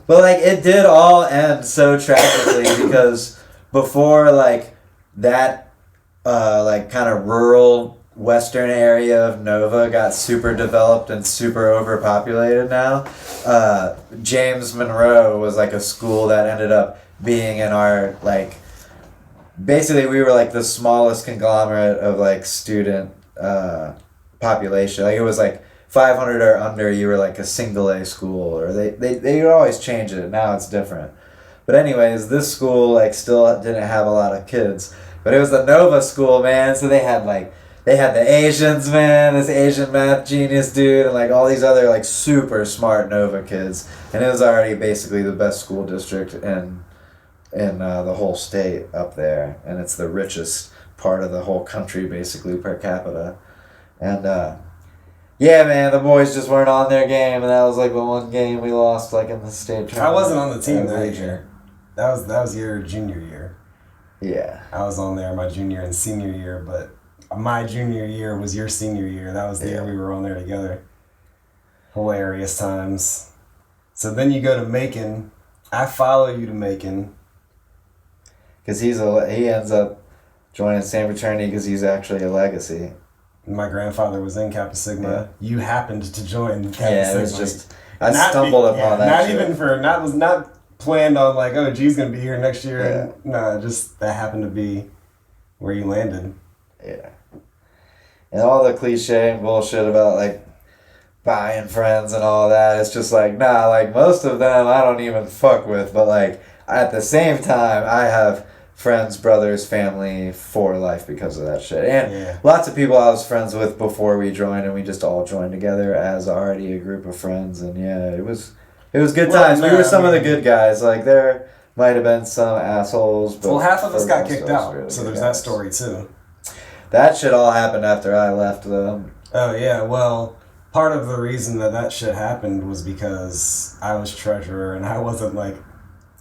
But like it did all end so tragically, because before like that like kind of rural western area of Nova got super developed and super overpopulated now, James Monroe was like a school that ended up being in our like, basically we were like the smallest conglomerate of like student population. Like it was like 500 or under, you were like a single A school, or they would always change it. Now it's different. But anyways, this school like still didn't have a lot of kids, but it was the Nova school, man. So they had the Asians, man, this Asian math genius dude, and like all these other like super smart Nova kids, and it was already basically the best school district in the whole state up there, and it's the richest part of the whole country basically per capita. And, yeah, man, the boys just weren't on their game, and that was like the one game we lost, like in the state tournament. I wasn't on the team that year. That was your junior year. Yeah. I was on there my junior and senior year, but my junior year was your senior year. That was the year we were on there together. Hilarious times. So then you go to Macon. I follow you to Macon. Because he ends up joining Fraternity because he's actually a legacy. My grandfather was in Kappa Sigma. Yeah. You happened to join Kappa Sigma. Yeah, it was just... I stumbled upon that shit. Was not planned on like, oh, G's gonna be here next year. Yeah. And no, just that happened to be where you landed. Yeah. And all the cliche and bullshit about like buying friends and all that, it's just like, nah, like most of them I don't even fuck with, but like at the same time I have friends, brothers, family for life because of that shit. And lots of people I was friends with before we joined, and we just all joined together as already a group of friends, and it was good times. We were some of the good guys. Like there might have been some assholes, but half of us got kicked out. Really so there's that story too. That shit all happened after I left them. Oh yeah, well, part of the reason that shit happened was because I was treasurer and I wasn't like...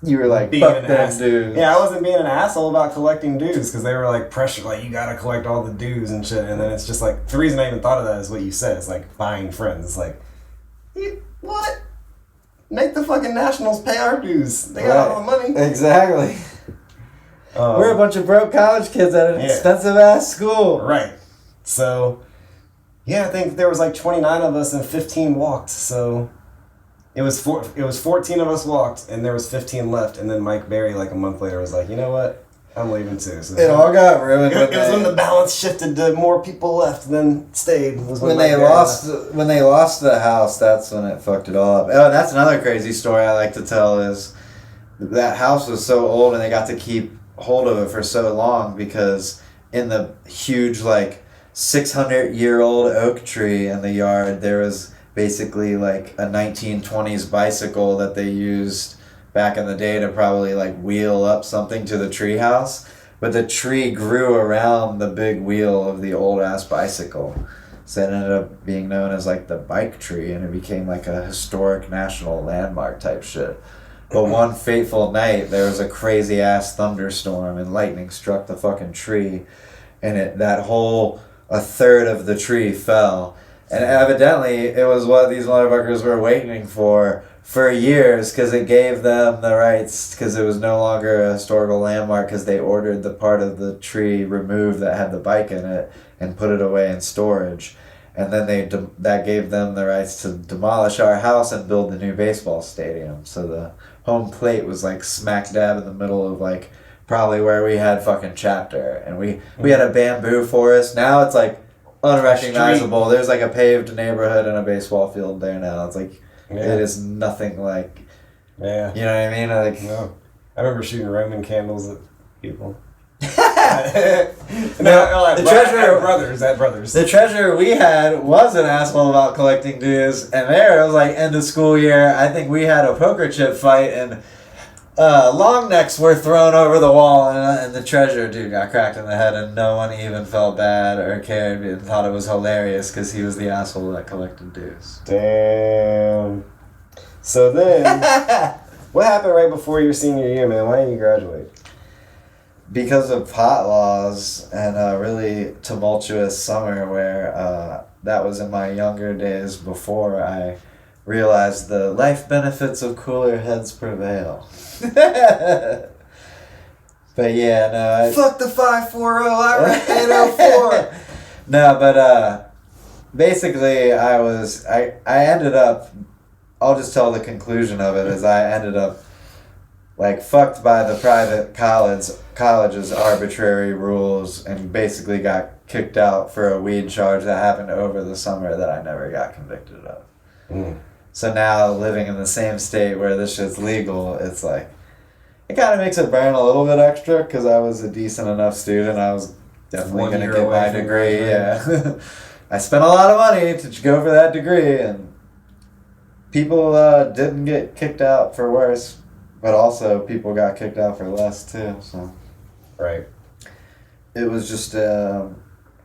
You were like, fuck them dues. Yeah, I wasn't being an asshole about collecting dues because they were like pressure, like you gotta collect all the dues and shit. And then it's just like, the reason I even thought of that is what you said. It's like buying friends. It's like, what? Make the fucking Nationals pay our dues. They got all the money. Exactly. We're a bunch of broke college kids at an expensive ass school. Right. So, I think there was like 29 of us and 15 walked. So it was 14 of us walked and there was 15 left. And then Mike Berry like a month later was like, you know what? I'm leaving too. So it all got ruined. It was when the balance shifted to more people left than stayed. When they lost the house, that's when it fucked it all up. Oh, that's another crazy story I like to tell is that house was so old and they got to keep hold of it for so long because in the huge like 600-year-old oak tree in the yard there was basically like a 1920s bicycle that they used back in the day to probably like wheel up something to the tree house, but the tree grew around the big wheel of the old ass bicycle, so it ended up being known as like the bike tree, and it became like a historic national landmark type shit. But one fateful night there was a crazy ass thunderstorm and lightning struck the fucking tree, and a third of the tree fell, and evidently it was what these motherfuckers were waiting for years, because it gave them the rights, because it was no longer a historical landmark, because they ordered the part of the tree removed that had the bike in it and put it away in storage. And then that gave them the rights to demolish our house and build the new baseball stadium. So the home plate was like smack dab in the middle of like probably where we had fucking Chapter. And we had a bamboo forest. Now it's like unrecognizable. There's like a paved neighborhood and a baseball field there now. It's like... Yeah. It is nothing like... Yeah. You know what I mean? Like, no. I remember shooting Roman candles at people. The treasurer we had was an asshole about collecting dues, and there it was like end of school year. I think we had a poker chip fight, and long necks were thrown over the wall, and the treasurer dude got cracked in the head, and no one even felt bad or cared and thought it was hilarious because he was the asshole that collected dues. Damn. So then, what happened right before your senior year, man? Why didn't you graduate? Because of pot laws and a really tumultuous summer where that was in my younger days before I realized the life benefits of cooler heads prevail. But yeah, no. Fuck the 540, I write 804. No, but basically I ended up, I'll just tell the conclusion of it, is I ended up like fucked by the private college's arbitrary rules and basically got kicked out for a weed charge that happened over the summer that I never got convicted of. So now living in the same state where this shit's legal, it's like, it kind of makes it burn a little bit extra because I was a decent enough student. I was definitely going to get my degree. Yeah. I spent a lot of money to go for that degree, and people didn't get kicked out for worse, but also people got kicked out for less too. So, right. It was just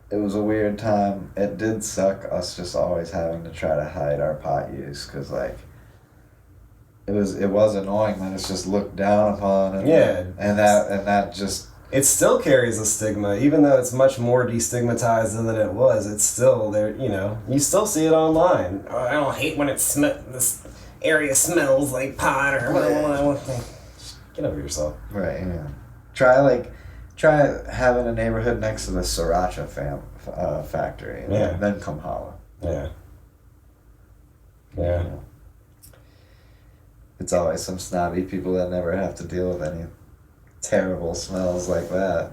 it was a weird time. It did suck us just always having to try to hide our pot use, because like it was annoying that it's just looked down upon, and that just, it still carries a stigma, even though it's much more destigmatized than it was. It's still there, you know. You still see it online. Oh, I don't hate when this area smells like pot or whatever. Get over yourself. Right. Yeah. Try having a neighborhood next to the sriracha factory. Yeah. Then come holla. Yeah. Yeah. It's always some snobby people that never have to deal with any terrible smells like that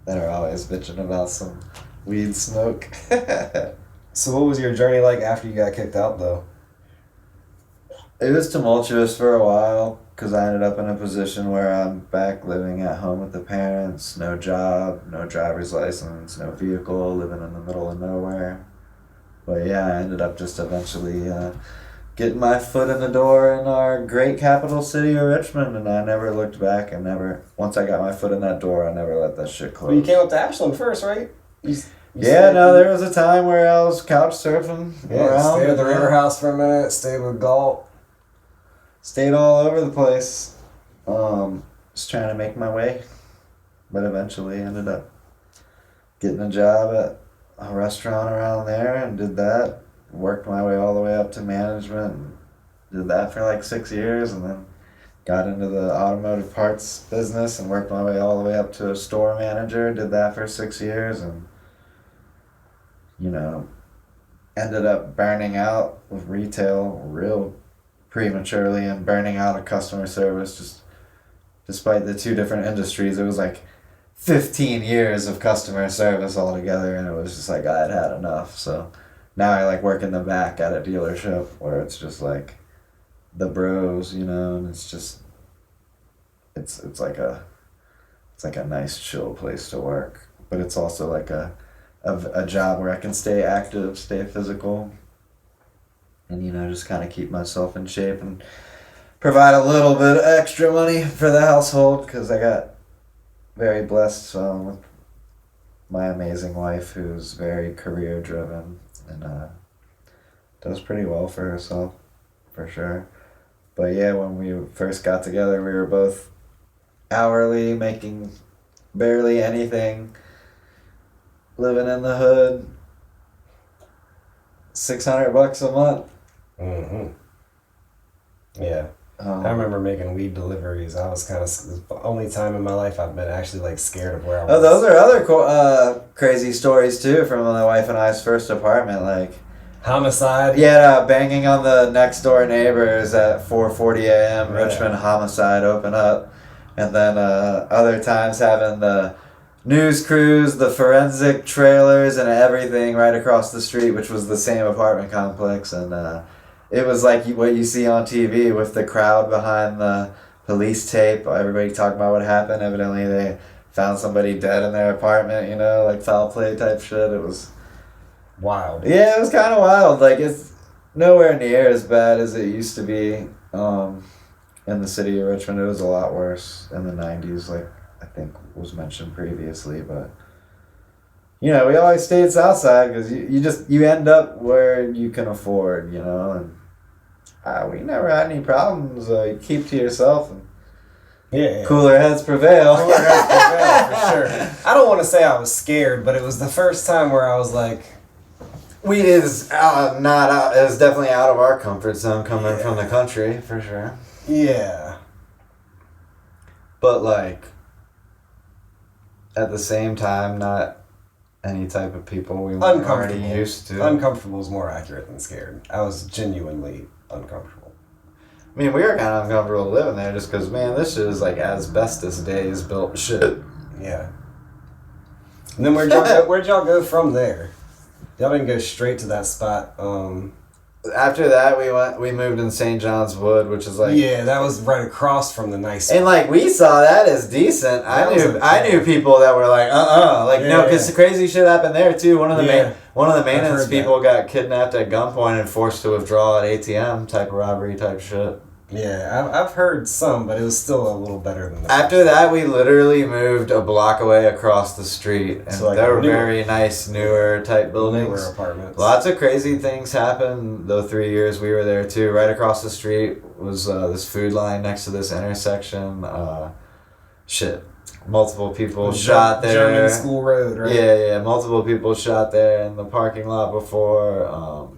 are always bitching about some weed smoke. So what was your journey like after you got kicked out, though? It was tumultuous for a while, because I ended up in a position where I'm back living at home with the parents, no job, no driver's license, no vehicle, living in the middle of nowhere. But yeah, I ended up just eventually getting my foot in the door in our great capital city of Richmond, and I never looked back, and once I got my foot in that door, I never let that shit close. Well, you came up to Ashland first, right? There was a time where I was couch surfing around. Stayed at the River House for a minute, stayed with Galt. Stayed all over the place. Just trying to make my way, but eventually ended up getting a job at a restaurant around there, and did that. Worked my way all the way up to management, and did that for like 6 years, and then got into the automotive parts business and worked my way all the way up to a store manager. Did that for 6 years, and ended up burning out with retail real prematurely, and burning out of customer service. Just despite the two different industries, it was like 15 years of customer service altogether, and it was just like I had enough. So now I like work in the back at a dealership where it's just like the bros, and it's just it's like a nice chill place to work, but it's also like a job where I can stay active, stay physical, and just kind of keep myself in shape and provide a little bit of extra money for the household, because I got very blessed with my amazing wife, who's very career driven and does pretty well for herself, for sure. But yeah, when we first got together, we were both hourly, making barely anything, living in the hood, $600 a month. Mm-hmm. Yeah. I remember making weed deliveries. I was kind of the only time in my life I've been actually like scared of where I was. Oh, those are other crazy stories too from my wife and I's first apartment, like homicide. Yeah, banging on the next door neighbors at 4:40 a.m. Right. Richmond Homicide open up, and then other times having the news crews, the forensic trailers, and everything right across the street, which was the same apartment complex, and it was like what you see on TV with the crowd behind the police tape. Everybody talking about what happened. Evidently, they found somebody dead in their apartment. Like foul play type shit. It was wild. Yeah, it was kind of wild. Like, it's nowhere near as bad as it used to be in the city of Richmond. It was a lot worse in the 90s, like I think was mentioned previously. But we always stayed Southside because you end up where you can afford, and we never had any problems. You keep to yourself, and yeah. Cooler heads prevail. Cooler heads prevail, for sure. I don't want to say I was scared, but it was the first time where I was like, weed is not out. It was definitely out of our comfort zone coming from the country, for sure. Yeah. But like, at the same time, not any type of people we weren't already used to. Uncomfortable is more accurate than scared. I was genuinely uncomfortable. I mean, we were kind of uncomfortable living there just because, man, this shit is like asbestos days built shit. Yeah. And then where'd y'all go from there? Y'all didn't go straight to that spot. After that, we moved in St. John's Wood, which is like... Yeah, that was right across from the nice spot. And like, we saw that as decent. I knew people that were like, because crazy shit happened there too. One of the maintenance people got kidnapped at gunpoint and forced to withdraw at ATM type of robbery type shit. Yeah, I've heard some, but it was still a little better than that. After that, we literally moved a block away across the street, and So, like, they were very nice, newer type buildings. Newer apartments. Lots of crazy things happened the 3 years we were there too. Right across the street was this food line next to this intersection. Multiple people shot there. German School Road, right? Yeah. Multiple people shot there in the parking lot before.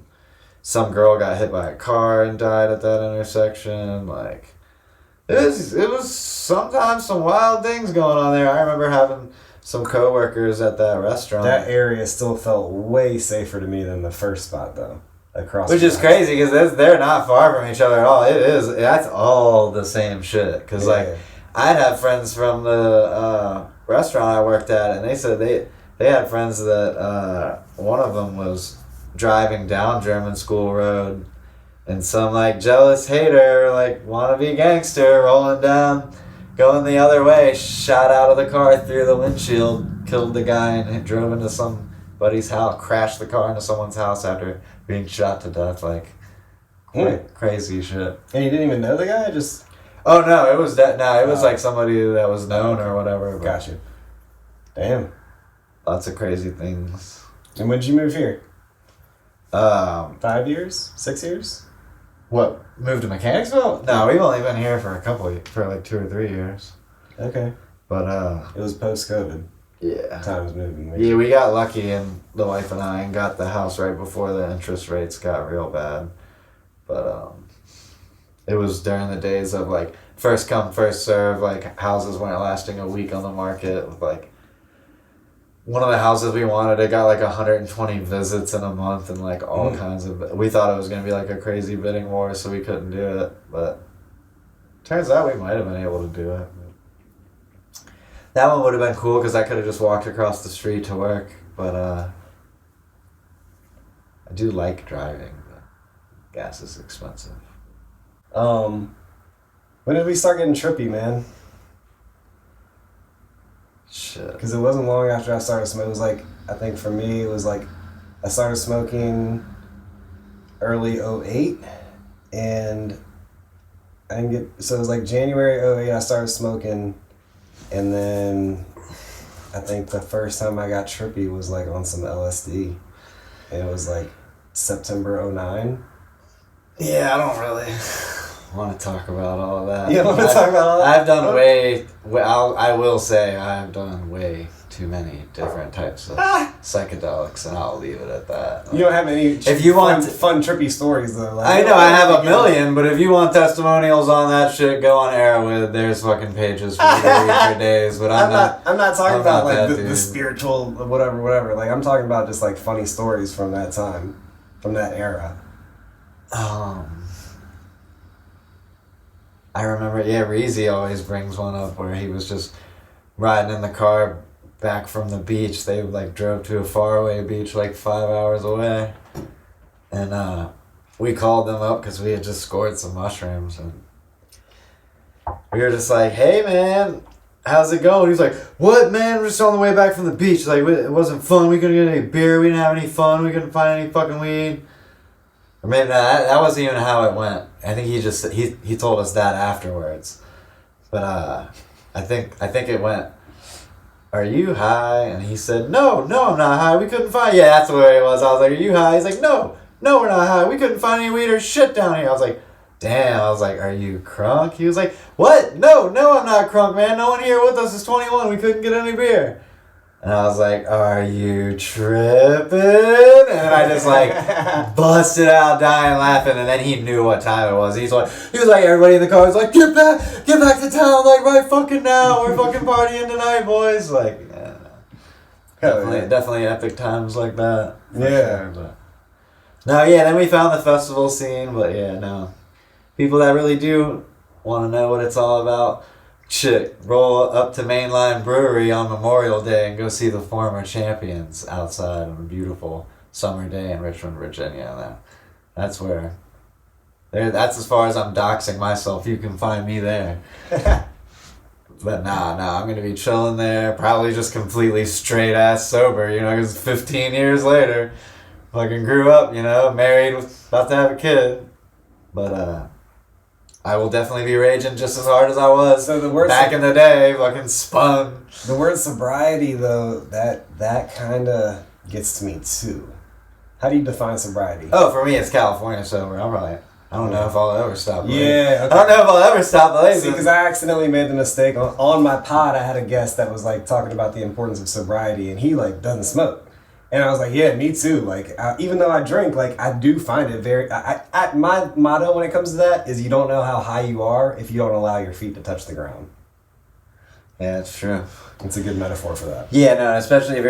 Some girl got hit by a car and died at that intersection. Like, it was sometimes some wild things going on there. I remember having some coworkers at that restaurant. That area still felt way safer to me than the first spot, though. Which is crazy because they're not far from each other at all. That's all the same shit. Because, like, I'd have friends from the restaurant I worked at, and they said they had friends that one of them was driving down German School Road, and some like jealous hater, like wannabe gangster, rolling down, going the other way, shot out of the car through the windshield, killed the guy, and drove into somebody's house, crashed the car into someone's house after being shot to death. Like, crazy shit. And you didn't even know the guy? Just... Oh no, it was it was like somebody that was known or whatever. Gotcha. Damn. Lots of crazy things. And when did you move here? 5 years? 6 years? What? Moved to Mechanicsville? No, we've only been here for for like 2 or 3 years. Okay. But it was post-COVID. Yeah. Times moving. Yeah, we got lucky, and the wife and I, and got the house right before the interest rates got real bad. But it was during the days of like first come first serve. Like, houses weren't lasting a week on the market. With like, one of the houses we wanted, it got like 120 visits in a month, and like all kinds of... We thought it was going to be like a crazy bidding war, so we couldn't do it. But turns out we might have been able to do it. That one would have been cool because I could have just walked across the street to work. But I do like driving, but gas is expensive. When did we start getting trippy, man? Shit. Because it wasn't long after I started smoking. It was like, I think for me, it was like, I started smoking early 08, and I didn't get... So it was like January 08, I started smoking, and then I think the first time I got trippy was like on some LSD, and it was like September 09. Yeah, I don't really want to talk about all of that. You don't want to talk about all that? I've done I will say I've done way too many different types of psychedelics, and I'll leave it at that. You don't have any if you want fun trippy stories, though. Like, I know, I have a million, but if you want testimonials on that shit, go on Arrowhead. There's fucking pages for you to read for days, but I'm not talking about like that, the spiritual whatever. Like, I'm talking about just like funny stories from that time, from that era. I remember, Reezy always brings one up where he was just riding in the car back from the beach. They like drove to a faraway beach like 5 hours away, and we called them up because we had just scored some mushrooms, and we were just like, "Hey man, how's it going?" He's like, "What, man? We're just on the way back from the beach. Like, it wasn't fun. We couldn't get any beer. We didn't have any fun. We couldn't find any fucking weed." Or maybe that wasn't even how it went. I think he told us that afterwards. But I think it went, "Are you high?" And he said, No, I'm not high. We couldn't find... Yeah, that's the way it was. I was like, "Are you high?" He's like, No, we're not high. We couldn't find any weed or shit down here. I was like, damn. I was like, "Are you crunk?" He was like, "What? No, I'm not crunk, man. No one here with us is 21. We couldn't get any beer." And I was like, "Are you tripping?" And I just like busted out dying laughing, and then he knew what time it was. He was like everybody in the car was like, get back to town, like right fucking now. We're fucking partying tonight, boys. Like, yeah, definitely epic times like that. Yeah. Sure, then we found the festival scene, but people that really do want to know what it's all about, shit, roll up to Mainline Brewery on Memorial Day and go see the former champions outside on a beautiful summer day in Richmond, Virginia. That's where... That's as far as I'm doxing myself. You can find me there. But I'm going to be chilling there, probably just completely straight-ass sober, because 15 years later, fucking grew up, married, about to have a kid. But, I will definitely be raging just as hard as I was back in the day, fucking spun. The word sobriety, though, that kind of gets to me, too. How do you define sobriety? Oh, for me, it's California sober. I don't know if I'll ever stop. Yeah. Okay. I don't know if I'll ever stop blazing. See, because I accidentally made the mistake. On my pod, I had a guest that was, like, talking about the importance of sobriety, and he, like, doesn't smoke. And I was like, yeah, me too. Like, even though I drink, like, I do find it very... my motto when it comes to that is you don't know how high you are if you don't allow your feet to touch the ground. Yeah, it's true. It's a good metaphor for that. Yeah, no, especially if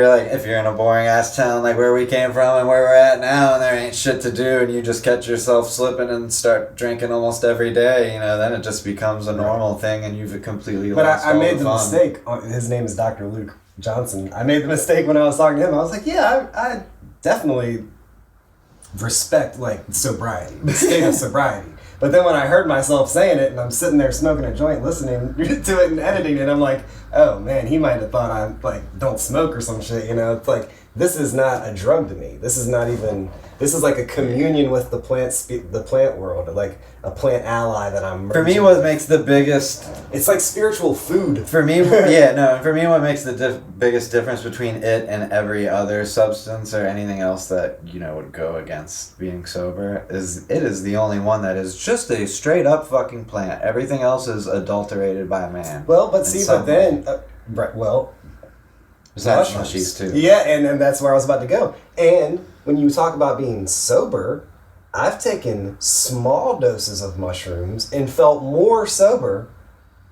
you're in a boring ass town like where we came from and where we're at now, and there ain't shit to do, and you just catch yourself slipping and start drinking almost every day. Then it just becomes a normal thing, and you've completely lost all the fun. But I made the mistake. His name is Dr. Luke Johnson. I made the mistake when I was talking to him. I was like, yeah, I definitely respect, like, sobriety, the state of sobriety. But then when I heard myself saying it, and I'm sitting there smoking a joint, listening to it and editing it, I'm like, oh man, he might have thought I, like, don't smoke or some shit, It's like, this is not a drug to me. This is not even, this is like a communion with the plant world, like a plant ally that I'm merging. For me, what makes the biggest... It's like spiritual food. For me, what makes the biggest difference between it and every other substance or anything else that, would go against being sober is it is the only one that is just a straight up fucking plant. Everything else is adulterated by a man. Well, but see, but then, besides mushies too. Yeah, and that's where I was about to go. And when you talk about being sober, I've taken small doses of mushrooms and felt more sober.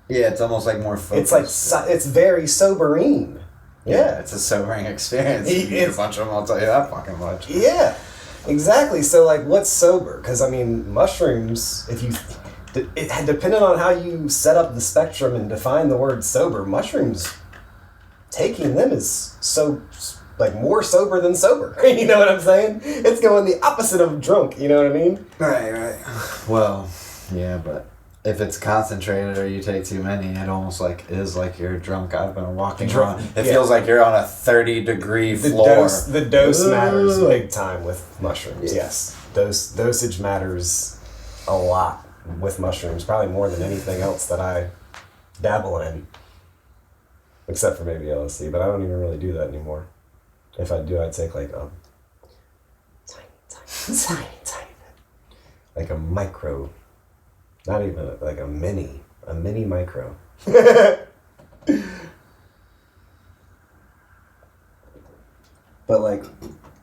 Yeah, it's almost like more focused. It's like, it's very sobering. Yeah. It's a sobering experience. You eat a bunch of them, I'll tell you that fucking much. Yeah, exactly. So, like, what's sober? Because, I mean, mushrooms, depending on how you set up the spectrum and define the word sober, mushrooms, taking them is more sober than sober. You know what I'm saying? It's going the opposite of drunk, you know what I mean? Right. Well, yeah, but if it's concentrated or you take too many, it almost is like you're drunk. I've been walking around. It feels like you're on a 30-degree floor. The dose matters big time with mushrooms, yes. Dosage matters a lot with mushrooms, probably more than anything else that I dabble in. Except for maybe LSD, but I don't even really do that anymore. If I do, I'd take like a tiny bit. Like a micro. Not even like a mini micro. But like,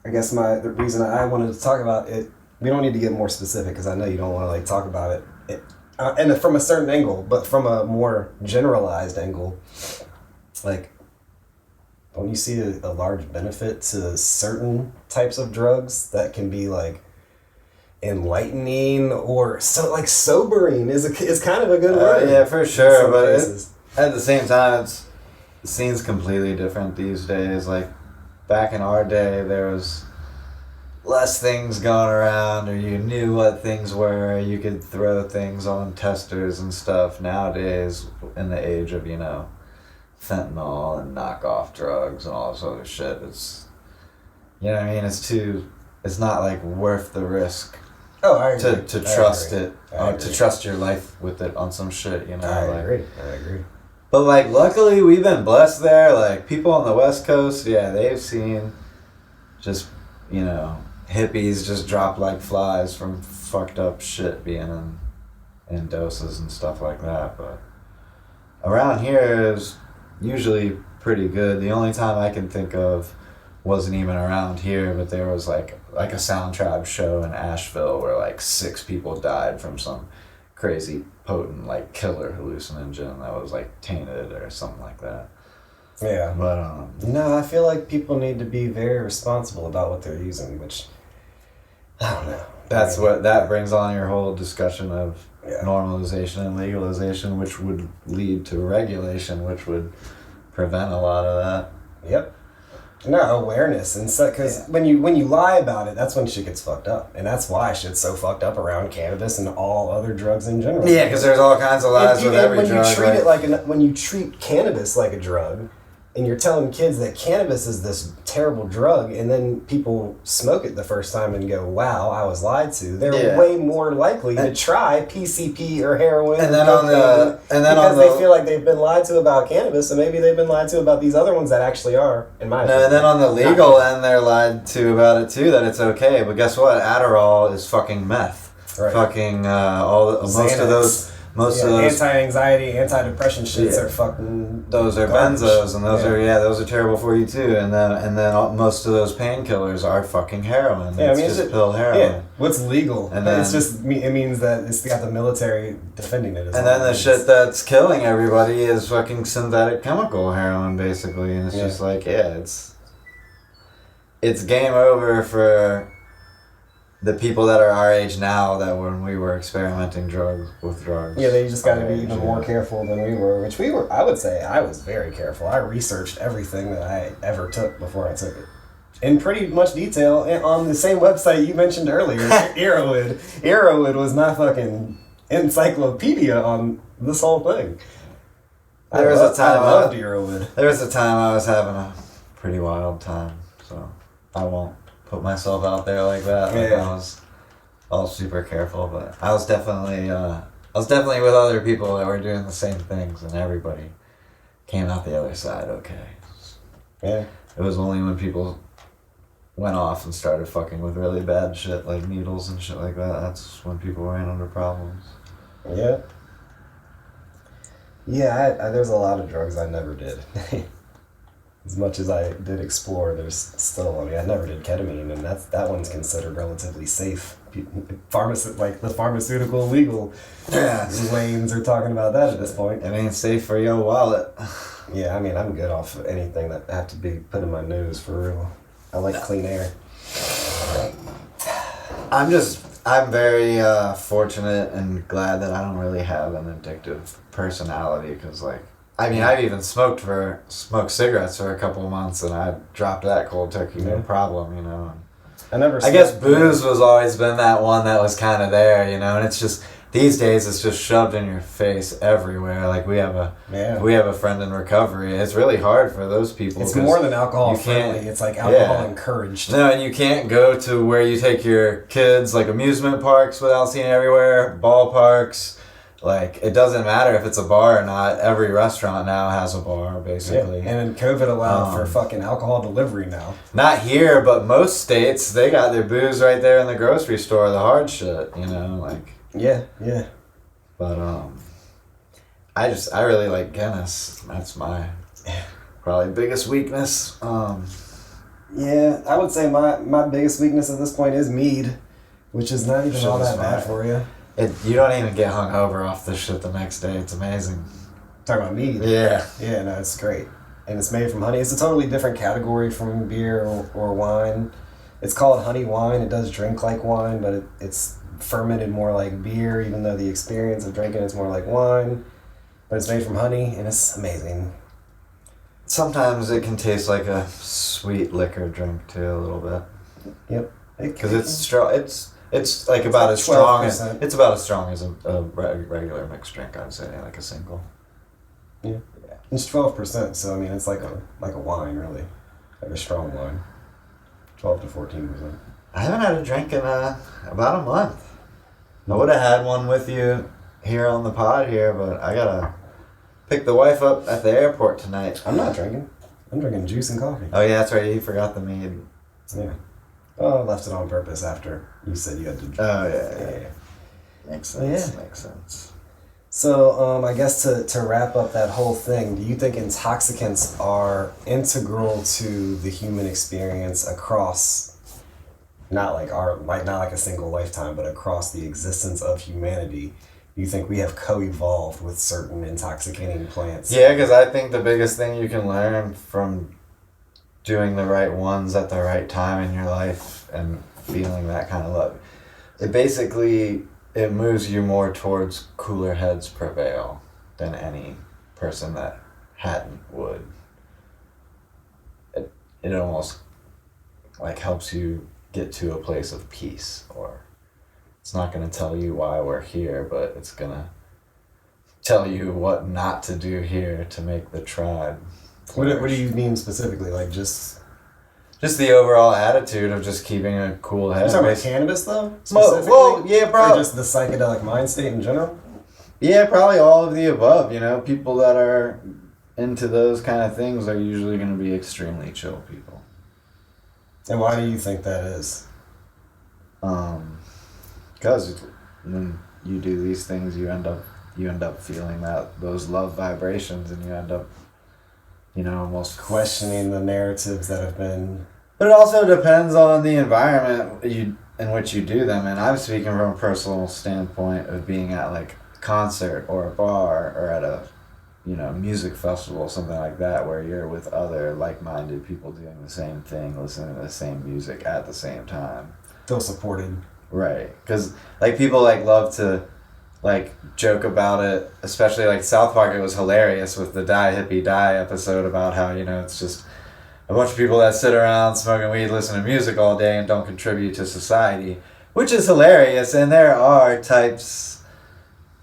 I guess the reason I wanted to talk about it, we don't need to get more specific because I know you don't want to like talk about it. And from a certain angle, but from a more generalized angle, like, don't you see a large benefit to certain types of drugs that can be like enlightening or sobering is kind of a good word. Yeah, for sure. But at the same time, the scene's completely different these days. Like back in our day, there was less things going around, or you knew what things were. You could throw things on testers and stuff. Nowadays, in the age of fentanyl and knockoff drugs and all this other shit, it's it's not like worth the risk. Oh, I agree. To trust it, to trust your life with it on some shit, I agree. But like, luckily we've been blessed there. Like people on the West Coast, they've seen just hippies just drop like flies from fucked up shit being in doses and stuff like that. But around here is usually pretty good. The only time I can think of wasn't even around here, but there was like a Sound Tribe show in Asheville where like 6 people died from some crazy potent like killer hallucinogen that was like tainted or something like that. Yeah. But no, I feel like people need to be very responsible about what they're using, which I don't know. That's that brings on your whole discussion of normalization and legalization, which would lead to regulation, which would prevent a lot of that. Yep. No, awareness. And so, because when you lie about it, that's when shit gets fucked up. And that's why shit's so fucked up around cannabis and all other drugs in general. Yeah, because there's all kinds of lies with every drug. When you treat cannabis like a drug, and you're telling kids that cannabis is this terrible drug, and then people smoke it the first time and go, wow, I was lied to, they're way more likely to try PCP or heroin because they feel like they've been lied to about cannabis, and maybe they've been lied to about these other ones that actually are, in my opinion. And then on the legal end, they're lied to about it too, that it's okay. But guess what? Adderall is fucking meth. Right. Fucking most of those anti-anxiety, anti-depression shits are fucking. Those are garbage. Benzos, and those are terrible for you too. And then most of those painkillers are fucking heroin. Yeah, it's just pill heroin. Yeah. What's legal? And then, it means that it's got the military defending it. And then the shit that's killing everybody is fucking synthetic chemical heroin, basically. And it's just like, it's game over for the people that are our age now, that when we were experimenting with drugs. Yeah, they just got to be even more careful than we were, I would say I was very careful. I researched everything that I ever took before I took it. In pretty much detail, on the same website you mentioned earlier, Arrowwood. Arrowwood was my fucking encyclopedia on this whole thing. I loved Arrowwood. There was a time I was having a pretty wild time, so I won't put myself out there like that. I was all super careful, but I was definitely with other people that were doing the same things, and everybody came out the other side okay. Yeah. It was only when people went off and started fucking with really bad shit like needles and shit like that, that's when people ran into problems. Yeah. Yeah, there's a lot of drugs I never did. As much as I did explore, there's still, I never did ketamine, and that one's considered relatively safe. The pharmaceutical legal lanes are talking about that at this point. It ain't safe for your wallet. Yeah, I'm good off of anything that have to be put in my nose, for real. I like clean air. I'm very fortunate and glad that I don't really have an addictive personality, because I've even smoked cigarettes for a couple of months, and I dropped that cold turkey, no problem, I guess booze was always been that one that was kind of there, and it's just, these days it's just shoved in your face everywhere. Like we have a friend in recovery. It's really hard for those people. It's more than alcohol friendly. It's like alcohol encouraged. No, and you can't go to where you take your kids, like amusement parks, without seeing it everywhere, ballparks. Like, it doesn't matter if it's a bar or not. Every restaurant now has a bar, basically. Yeah. And then COVID allowed for fucking alcohol delivery now. Not here, but most states, they got their booze right there in the grocery store, the hard shit, Yeah. But, I really like Guinness. That's my probably biggest weakness. Yeah, I would say my biggest weakness at this point is mead, which is not even all that bad for you. You don't even get hungover off this shit the next day. It's amazing. Talking about mead? Yeah. Yeah, no, it's great. And it's made from honey. It's a totally different category from beer or wine. It's called honey wine. It does drink like wine, but it's fermented more like beer, even though the experience of drinking is more like wine. But it's made from honey, and it's amazing. Sometimes it can taste like a sweet liquor drink, too, a little bit. Yep. Because it's strong. It's like about as strong as a regular mixed drink, I'd say, like a single. Yeah. It's 12%, so it's like a wine, really, like a strong wine. 12 to 14%. I haven't had a drink in about a month. I would have had one with you here on the pod here, but I gotta pick the wife up at the airport tonight. I'm not drinking. I'm drinking juice and coffee. Oh yeah, that's right. You forgot the mead. Yeah. Oh, I left it on purpose after you said you had to. Oh, yeah. Makes sense. Yeah. Makes sense. So, I guess to wrap up that whole thing, do you think intoxicants are integral to the human experience across, not like a single lifetime, but across the existence of humanity? Do you think we have co-evolved with certain intoxicating plants? Yeah, because I think the biggest thing you can learn from doing the right ones at the right time in your life and feeling that kind of love, it moves you more towards cooler heads prevail than any person that hadn't would. It almost helps you get to a place of peace, or it's not going to tell you why we're here, but it's going to tell you what not to do here to make the tribe What do you mean specifically? Like just the overall attitude of just keeping a cool head. You're talking about cannabis though? Well, yeah, or just the psychedelic mind state in general? Yeah, probably all of the above. You know, people that are into those kind of things are usually going to be extremely chill people. And why do you think that is? Because when you do these things, you end up feeling those love vibrations, and you end up, almost questioning the narratives that have been. But it also depends on the environment in which you do them, and I'm speaking from a personal standpoint of being at like a concert or a bar or at a music festival, something like that, where you're with other like-minded people doing the same thing, listening to the same music at the same time. Feel supported. Right. Because, people, love to, joke about it, especially, South Park, it was hilarious with the Die Hippie Die episode about how, it's just a bunch of people that sit around smoking weed, listen to music all day, and don't contribute to society, which is hilarious, and there are types...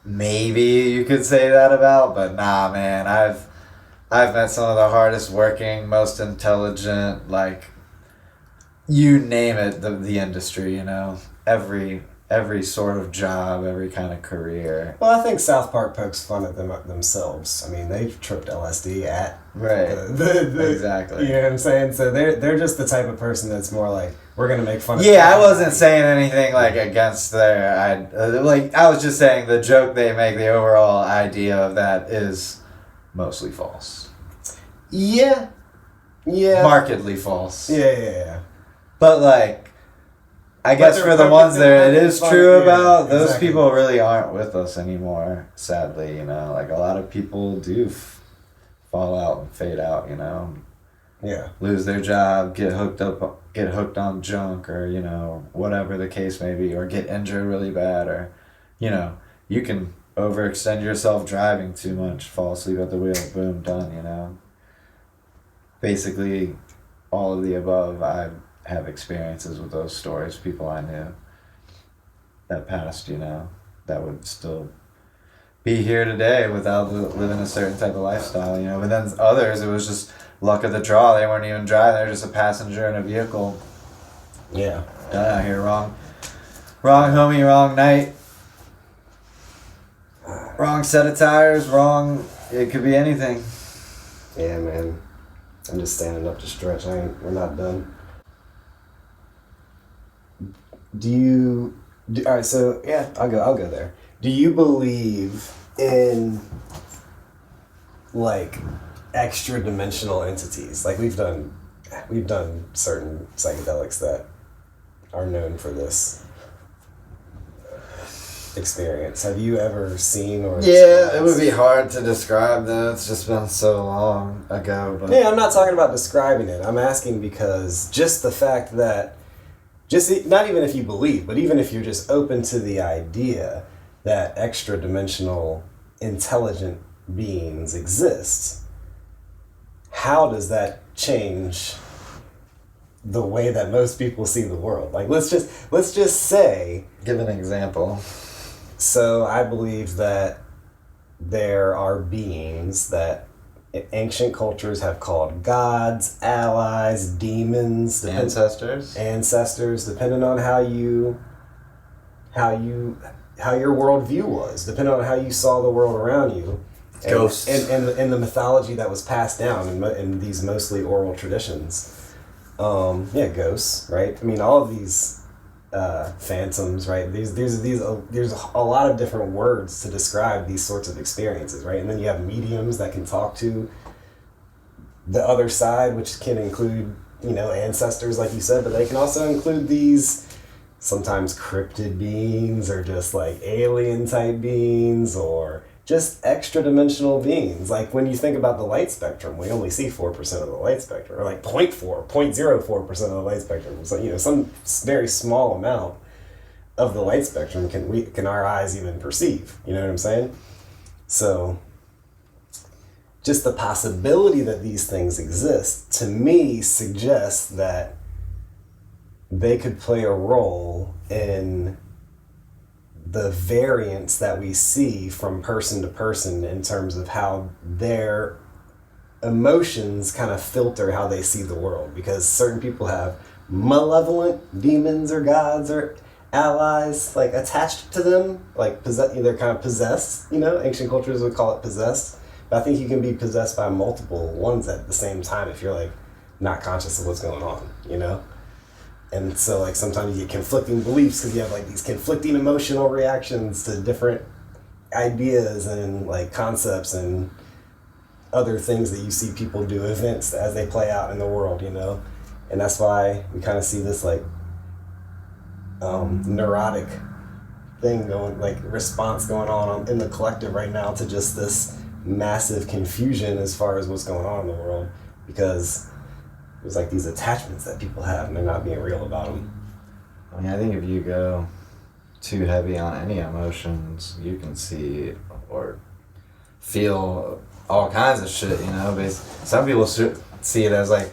Maybe you could say that about, but nah, man. I've met some of the hardest working, most intelligent, you name it, the industry, every sort of job, every kind of career. Well, I think South Park pokes fun at them themselves. I mean, they've tripped LSD at exactly. You know what I'm saying? So they're just the type of person that's more like, we're gonna make fun of. Yeah, I wasn't saying anything against their. I was just saying the joke they make, the overall idea of that is mostly false. Yeah. Markedly false. Yeah. But I guess for the ones that it is true about, those people really aren't with us anymore, sadly, a lot of people do fall out and fade out, Yeah. Lose their job, get hooked on junk, or, whatever the case may be, or get injured really bad, or, you can overextend yourself driving too much, fall asleep at the wheel, boom, done, Basically, all of the above, I have experiences with those stories, people I knew that passed, that would still be here today without living a certain type of lifestyle, But then others, it was just luck of the draw. They weren't even driving, they were just a passenger in a vehicle. Yeah. Done out here, wrong homie, wrong night. Wrong set of tires, it could be anything. Yeah, man. I'm just standing up to stretch. We're not done. All right, so yeah, I'll go there. Do you believe in extra dimensional entities? We've done certain psychedelics that are known for this experience. Have you ever seen or Yeah, it would be hard to describe though. It's just been so long ago. But yeah, I'm not talking about describing it. I'm asking because just the fact that not even if you believe, but even if you're just open to the idea that extra dimensional intelligent beings exist, how does that change the way that most people see the world? Let's just say, give an example. So I believe that there are beings that ancient cultures have called gods, allies, demons, ancestors, depending on how your worldview was, depending on how you saw the world around you. Ghosts. And the mythology that was passed down in these mostly oral traditions. Ghosts, right? I mean, all of these phantoms, right? There's a lot of different words to describe these sorts of experiences, right? And then you have mediums that can talk to the other side, which can include, ancestors, like you said, but they can also include these sometimes cryptid beings or just alien type beings or just extra dimensional beings. When you think about the light spectrum, we only see 4% of the light spectrum, or 0.04% of the light spectrum. So, some very small amount of the light spectrum can our eyes even perceive. You know what I'm saying? So just the possibility that these things exist, to me, suggests that they could play a role in the variance that we see from person to person in terms of how their emotions kind of filter how they see the world, because certain people have malevolent demons or gods or allies like attached to them, like they're kind of possessed. Ancient cultures would call it possessed, but I think you can be possessed by multiple ones at the same time if you're like not conscious of what's going on. And so like sometimes you get conflicting beliefs because you have like these conflicting emotional reactions to different ideas and like concepts and other things that you see people do, events as they play out in the world, and that's why we kind of see this like neurotic thing going, like response going on in the collective right now to just this massive confusion as far as what's going on in the world, because there's like these attachments that people have and they're not being real about them. I mean, I think if you go too heavy on any emotions, you can see or feel all kinds of shit, Some people see it as like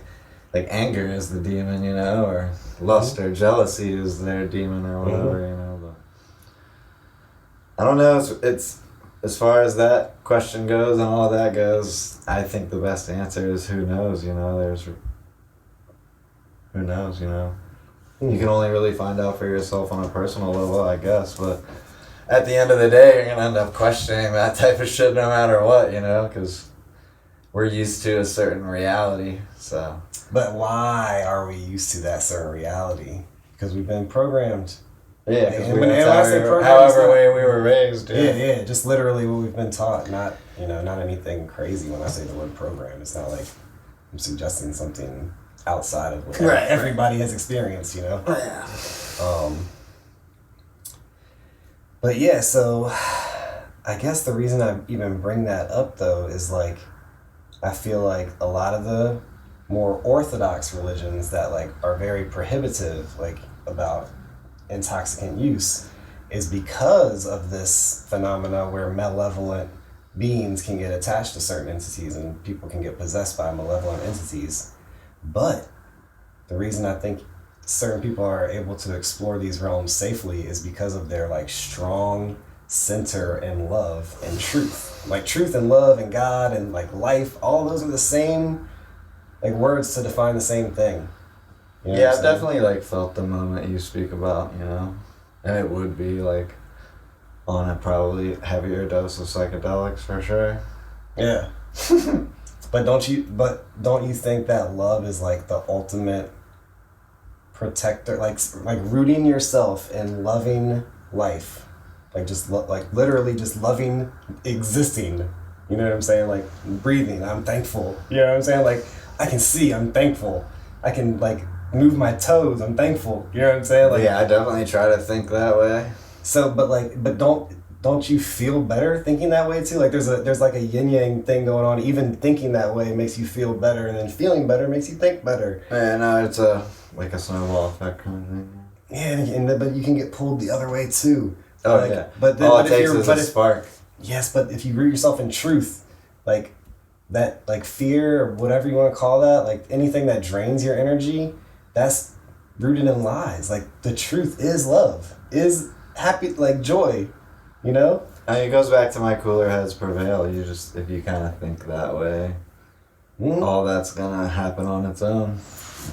anger is the demon, or lust or jealousy is their demon or whatever, but I don't know. It's as far as that question goes and all that goes, I think the best answer is who knows, who knows, You can only really find out for yourself on a personal level, I guess, but at the end of the day, you're going to end up questioning that type of shit no matter what, because we're used to a certain reality, so. But why are we used to that certain reality? Because we've been programmed. Yeah, because however way we were raised. Yeah, just literally what we've been taught, not anything crazy when I say the word program. It's not like I'm suggesting something outside of what everybody has experienced, Yeah. But yeah, so I guess the reason I even bring that up though is like I feel like a lot of the more orthodox religions that like are very prohibitive like about intoxicant use is because of this phenomena where malevolent beings can get attached to certain entities and people can get possessed by malevolent entities. But the reason I think certain people are able to explore these realms safely is because of their like strong center in love and truth. Like truth and love and God and like life, all those are the same like words to define the same thing. Yeah, I've definitely like felt the moment you speak about, and it would be like on a probably heavier dose of psychedelics for sure. Yeah. But don't you think that love is like the ultimate protector, like rooting yourself in loving life, like just like literally just loving existing, you know what I'm saying, like breathing, I'm thankful, you know what I'm saying, like I can see, I'm thankful, I can like move my toes, I'm thankful, you know what I'm saying, like yeah, I definitely try to think that way. So but don't you feel better thinking that way too? Like there's like a yin yang thing going on. Even thinking that way makes you feel better, and then feeling better makes you think better. Yeah, no, it's like a snowball effect kind of thing. Yeah, but you can get pulled the other way too. Oh like, yeah. But then, all it takes is a spark. Yes, but if you root yourself in truth, like that, like fear or whatever you want to call that, like anything that drains your energy, that's rooted in lies. Like the truth is love, is happy, like joy. You know? I mean, it goes back to my cooler heads prevail. If you kind of think that way, all that's gonna happen on its own.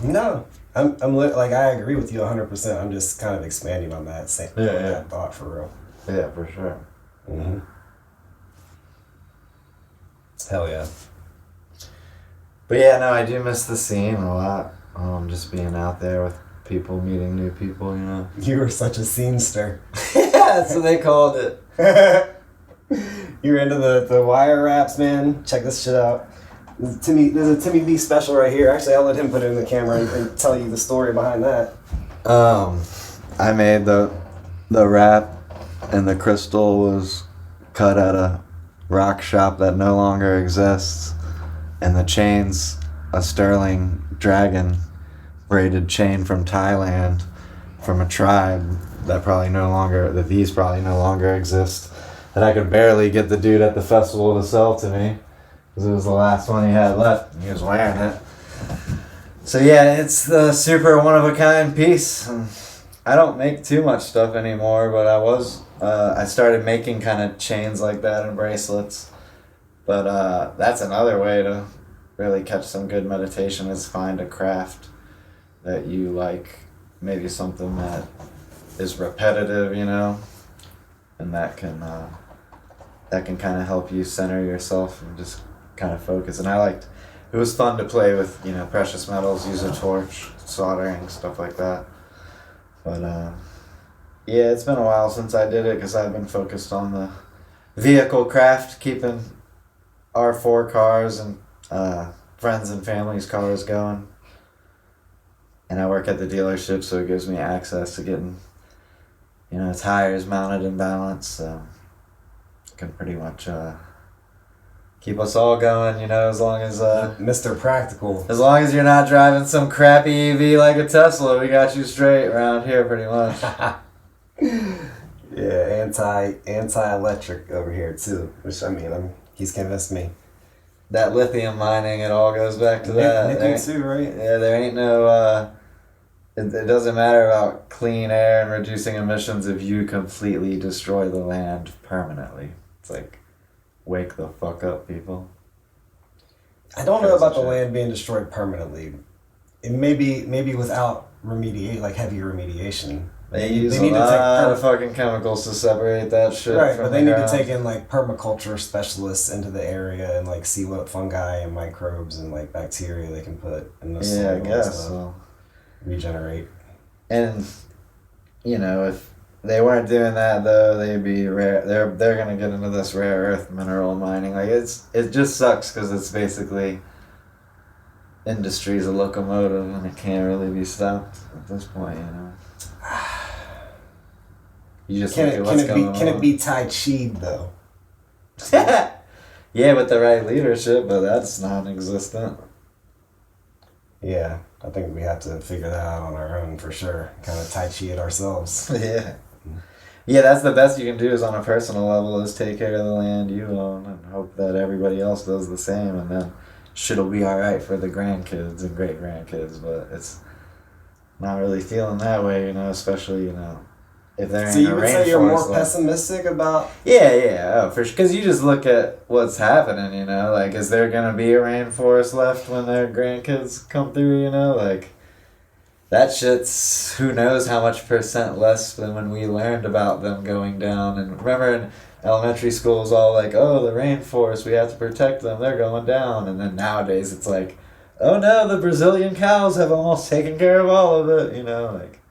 No, like I agree with you 100%. I'm just kind of expanding on that that thought for real. Yeah, for sure. Mm-hmm. Hell yeah. But yeah, no, I do miss the scene a lot. Just being out there with people, meeting new people, You were such a scenester. Yeah, that's what they called it. You're into the wire wraps, man. There's a Timmy B special right here. Actually, I'll let him put it in the camera and tell you the story behind that. I made the wrap, and the crystal was cut at a rock shop that no longer exists, and the chain's a sterling dragon braided chain from Thailand, from a tribe these probably no longer exist, that I could barely get the dude at the festival to sell to me, because it was the last one he had left, and he was wearing it. So yeah, it's the super one-of-a-kind piece. I don't make too much stuff anymore, but I started making kind of chains like that and bracelets, but that's another way to really catch some good meditation is find a craft that you like, maybe something that is repetitive, you know, and that can kind of help you center yourself and just kind of focus. And it was fun to play with, you know, precious metals, use a torch, soldering, stuff like that. But yeah, it's been a while since I did it because I've been focused on the vehicle craft, keeping our 4 cars and friends and family's cars going. And I work at the dealership, so it gives me access to getting, you know, tires mounted and balanced, so I can pretty much keep us all going, you know, as long as Mr. Practical. as long as you're not driving some crappy EV like a Tesla, we got you straight around here pretty much. Yeah, anti-electric over here too, which I mean, he's convinced me. That lithium mining, it all goes back to that. Nickel too, right? Yeah, there ain't no, it doesn't matter about clean air and reducing emissions if you completely destroy the land permanently. It's like, wake the fuck up, people. I don't know about the land being destroyed permanently. It maybe without heavy remediation. They use a lot of fucking chemicals to separate that shit. Right, but they need to take in like permaculture specialists into the area and like see what fungi and microbes and like bacteria they can put in the soil. Yeah, I guess so. Regenerate. And you know, if they weren't doing that though, they'd be rare. They're gonna get into this rare earth mineral mining. Like it just sucks because it's basically industry's a locomotive and it can't really be stopped at this point. You know. You just look at what's going on. Can it be Tai-Chi'd though? Yeah, with the right leadership, but that's non-existent. Yeah, I think we have to figure that out on our own for sure. Kind of Tai Chi it ourselves. Yeah. Yeah, that's the best you can do is on a personal level is take care of the land you own and hope that everybody else does the same, and then shit'll be alright for the grandkids and great-grandkids, but it's not really feeling that way, you know, especially, you know, if they're so in you a would rainforest. say you're more pessimistic about... Yeah, for sure. Because you just look at what's happening, you know, like, is there going to be a rainforest left when their grandkids come through, you know, like, that shit's, who knows how much percent less than when we learned about them going down. And remember in elementary school it was all like, oh, the rainforest, we have to protect them, they're going down. And then nowadays it's like, oh no, the Brazilian cows have almost taken care of all of it, you know, like.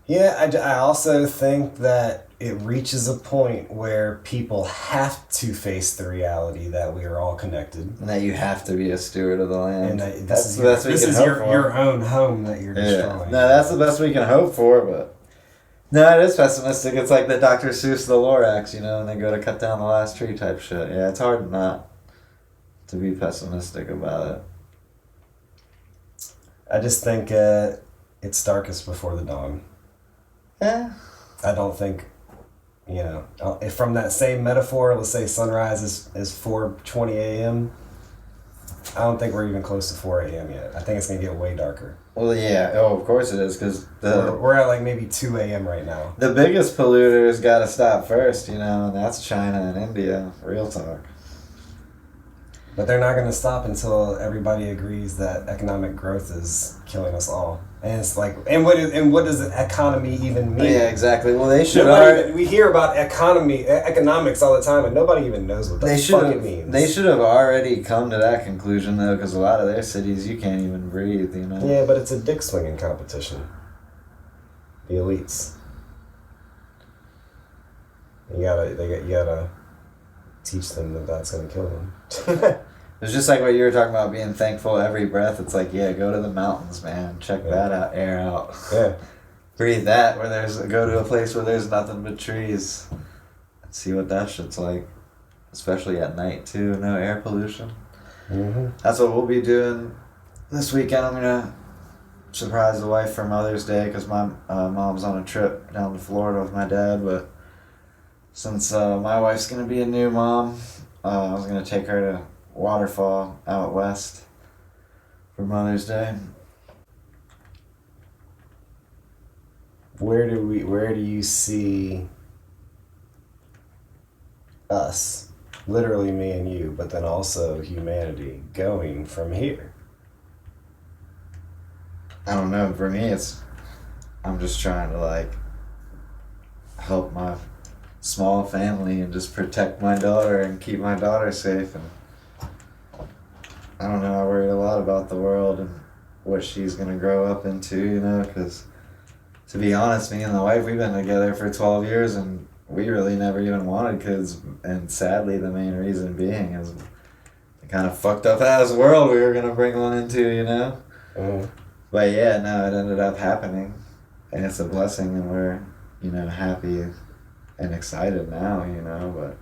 Yeah, I also think that it reaches a point where people have to face the reality that we are all connected. And that you have to be a steward of the land. And that that's the best we can hope for. Your own home that you're destroying. No, that's the best we can hope for, but... No, it is pessimistic. It's like the Dr. Seuss The Lorax, you know, and they go to cut down the last tree type shit. Yeah, it's hard not to be pessimistic about it. I just think it's darkest before the dawn. Yeah. I don't think, you know, if from that same metaphor, let's say sunrise is 4:20 a.m., I don't think we're even close to 4 a.m. yet. I think it's going to get way darker. Well, yeah. Oh, of course it is, because we're at like maybe 2 a.m. right now. The biggest polluters got to stop first, you know, and that's China and India. Real talk. But they're not going to stop until everybody agrees that economic growth is killing us all. And it's like, and what does an economy even mean? Yeah, exactly. Well, they should. We hear about economics all the time, and nobody even knows what the fuck it means. They should have already come to that conclusion, though, because a lot of their cities you can't even breathe. You know. Yeah, but it's a dick swinging competition. The elites. You gotta teach them that that's gonna kill them. It's just like what you were talking about, being thankful every breath. It's like, yeah, go to the mountains, man. Check that out, air out. Yeah. Breathe that. Go to a place where there's nothing but trees. See what that shit's like, especially at night too. No air pollution. Mm-hmm. That's what we'll be doing this weekend. I'm gonna surprise the wife for Mother's Day because my mom's on a trip down to Florida with my dad. But since my wife's gonna be a new mom, I was gonna take her to Waterfall out west for Mother's Day. Where do you see us literally me and you, but then also humanity going from here? I don't know. For me, I'm just trying to like help my small family and just protect my daughter and keep my daughter safe. And I don't know. I worry a lot about the world and what she's gonna grow up into. You know, because to be honest, me and the wife, we've been together for 12 years and we really never even wanted kids. And sadly, the main reason being is the kind of fucked up ass world we were gonna bring one into. You know. But yeah, no, it ended up happening, and it's a blessing, and we're, you know, happy and excited now, you know,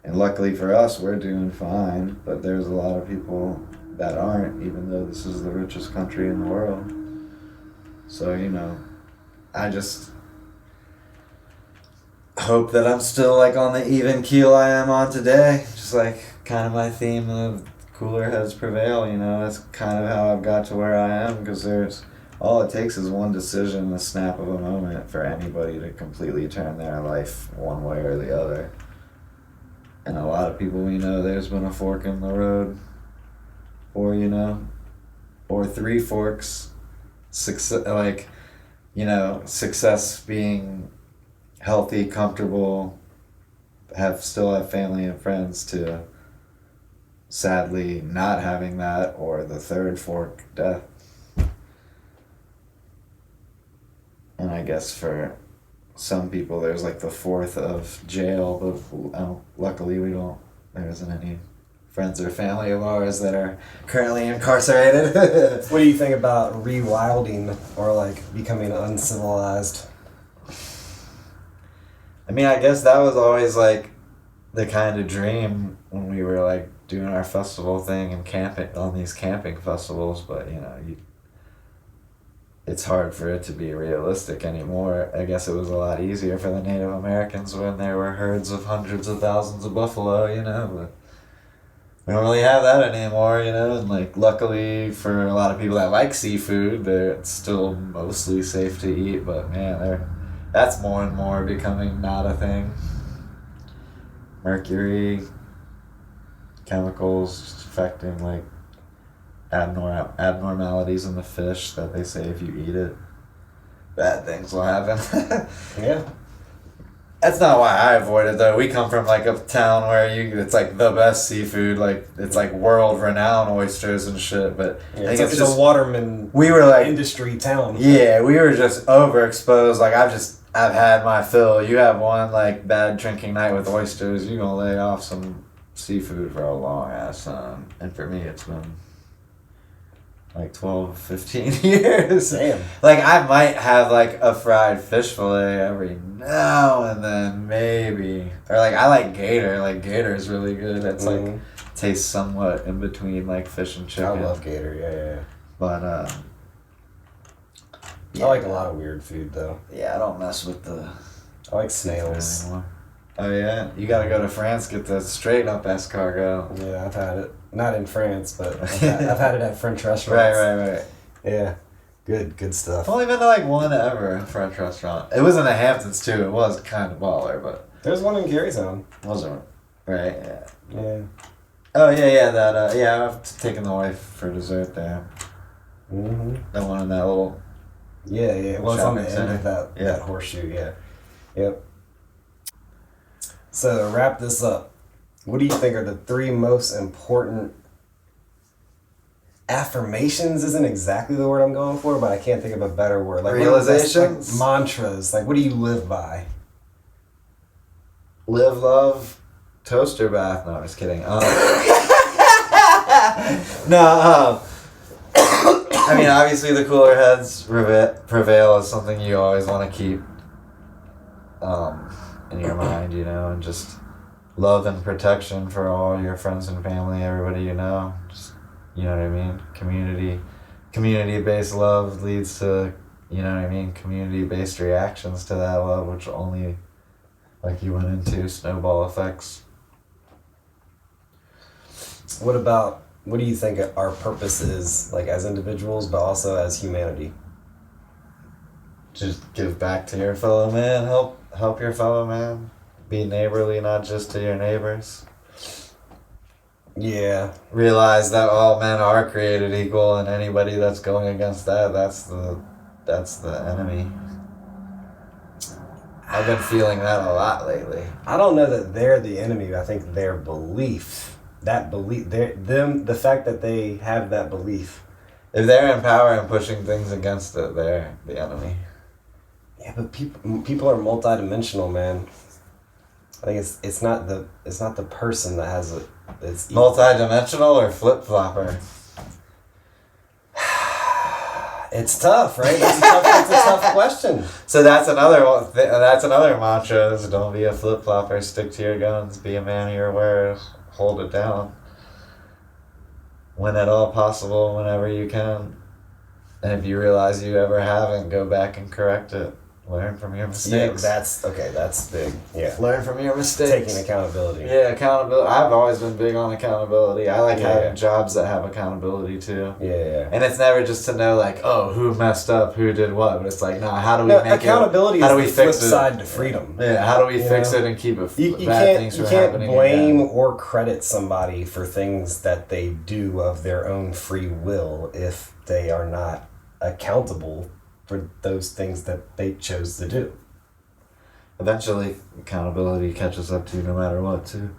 and luckily for us, we're doing fine, but there's a lot of people that aren't, even though this is the richest country in the world. So, you know, I just hope that I'm still, like, on the even keel I am on today, just like kind of my theme of cooler heads prevail, you know. That's kind of how I've got to where I am, because all it takes is one decision, a snap of a moment for anybody to completely turn their life one way or the other. And a lot of people we know, there's been a fork in the road, or, you know, or 3 forks, success being healthy, comfortable, still have family and friends, to sadly not having that, or the 3rd fork, death. And I guess for some people there's like the 4th of jail, but luckily there isn't any friends or family of ours that are currently incarcerated. What do you think about rewilding or like becoming uncivilized? I mean, I guess that was always like the kind of dream when we were like doing our festival thing and camping on these camping festivals, but you know, it's hard for it to be realistic anymore. I guess it was a lot easier for the Native Americans when there were herds of hundreds of thousands of buffalo, you know, but we don't really have that anymore, you know, and like luckily for a lot of people that like seafood, it's still mostly safe to eat, but man, that's more and more becoming not a thing. Mercury, chemicals just affecting like abnormalities in the fish that they say if you eat it, bad things will happen. Yeah. That's not why I avoid it though. We come from like a town where it's like the best seafood, like it's like world renowned oysters and shit, but yeah, I think it's just a waterman industry town. Yeah, we were just overexposed. Like I've had my fill. You have one like bad drinking night with oysters, you're gonna lay off some seafood for a long ass time. And for me it's been like 12, 15 years. Damn. Like I might have like a fried fish fillet every now and then, maybe. Or like I like gator. Like gator is really good. It's like tastes somewhat in between like fish and chicken. I love gator, yeah. But I like a lot of weird food though. Yeah, I don't mess with the I like snails anymore. Oh yeah? You gotta go to France, get the straight up escargot. Yeah, I've had it. Not in France, but I've had it at French restaurants. Right. Yeah. Good stuff. I've only been to like one ever French restaurant. It was in the Hamptons too. It was kind of baller, but there's one in Garyzone. Wasn't it? Right, yeah. Yeah. Oh yeah, that I've taken the wife for dessert there. That one in that little Yeah, it was on the end of that Yeah. horseshoe, yeah. Yep. So to wrap this up, what do you think are the 3 most important affirmations? Isn't exactly the word I'm going for, but I can't think of a better word. Like realizations? Like mantras. Like what do you live by? Live, love, toaster bath. No, I'm just kidding. I mean, obviously the cooler heads prevail is something you always want to keep in your mind, you know, and just love and protection for all your friends and family, everybody you know. Just, you know what I mean? Community-based love leads to, you know what I mean, community-based reactions to that love, which only, like you went into, snowball effects. What do you think our purpose is, like as individuals, but also as humanity? Just give back to your fellow man, help your fellow man. Be neighborly, not just to your neighbors. Yeah. Realize that all men are created equal, and anybody that's going against that, that's the enemy. I've been feeling that a lot lately. I don't know that they're the enemy. I think their belief, the fact that they have that belief. If they're in power and pushing things against it, they're the enemy. Yeah, but people are multidimensional, man. I think it's not the person that has it. It's Multidimensional or flip-flopper? It's tough, right? It's a tough question. So that's another one. That's another mantra: is don't be a flip-flopper. Stick to your guns. Be a man of your word. Hold it down. When at all possible, whenever you can. And if you realize you ever haven't, go back and correct it. Learn from your mistakes. Yeah, that's big. Yeah. Learn from your mistakes. Taking accountability. Yeah, accountability. I've always been big on accountability. I like having jobs that have accountability too. Yeah. And it's never just to know like, oh, who messed up, who did what, but it's like, nah, how do we make accountability it? How do we is the flip fix it? side to freedom. Yeah, how do we fix it and keep it you bad things from happening? You can't blame again? or credit somebody for things that they do of their own free will if they are not accountable for those things that they chose to do. Eventually, accountability catches up to you no matter what, too.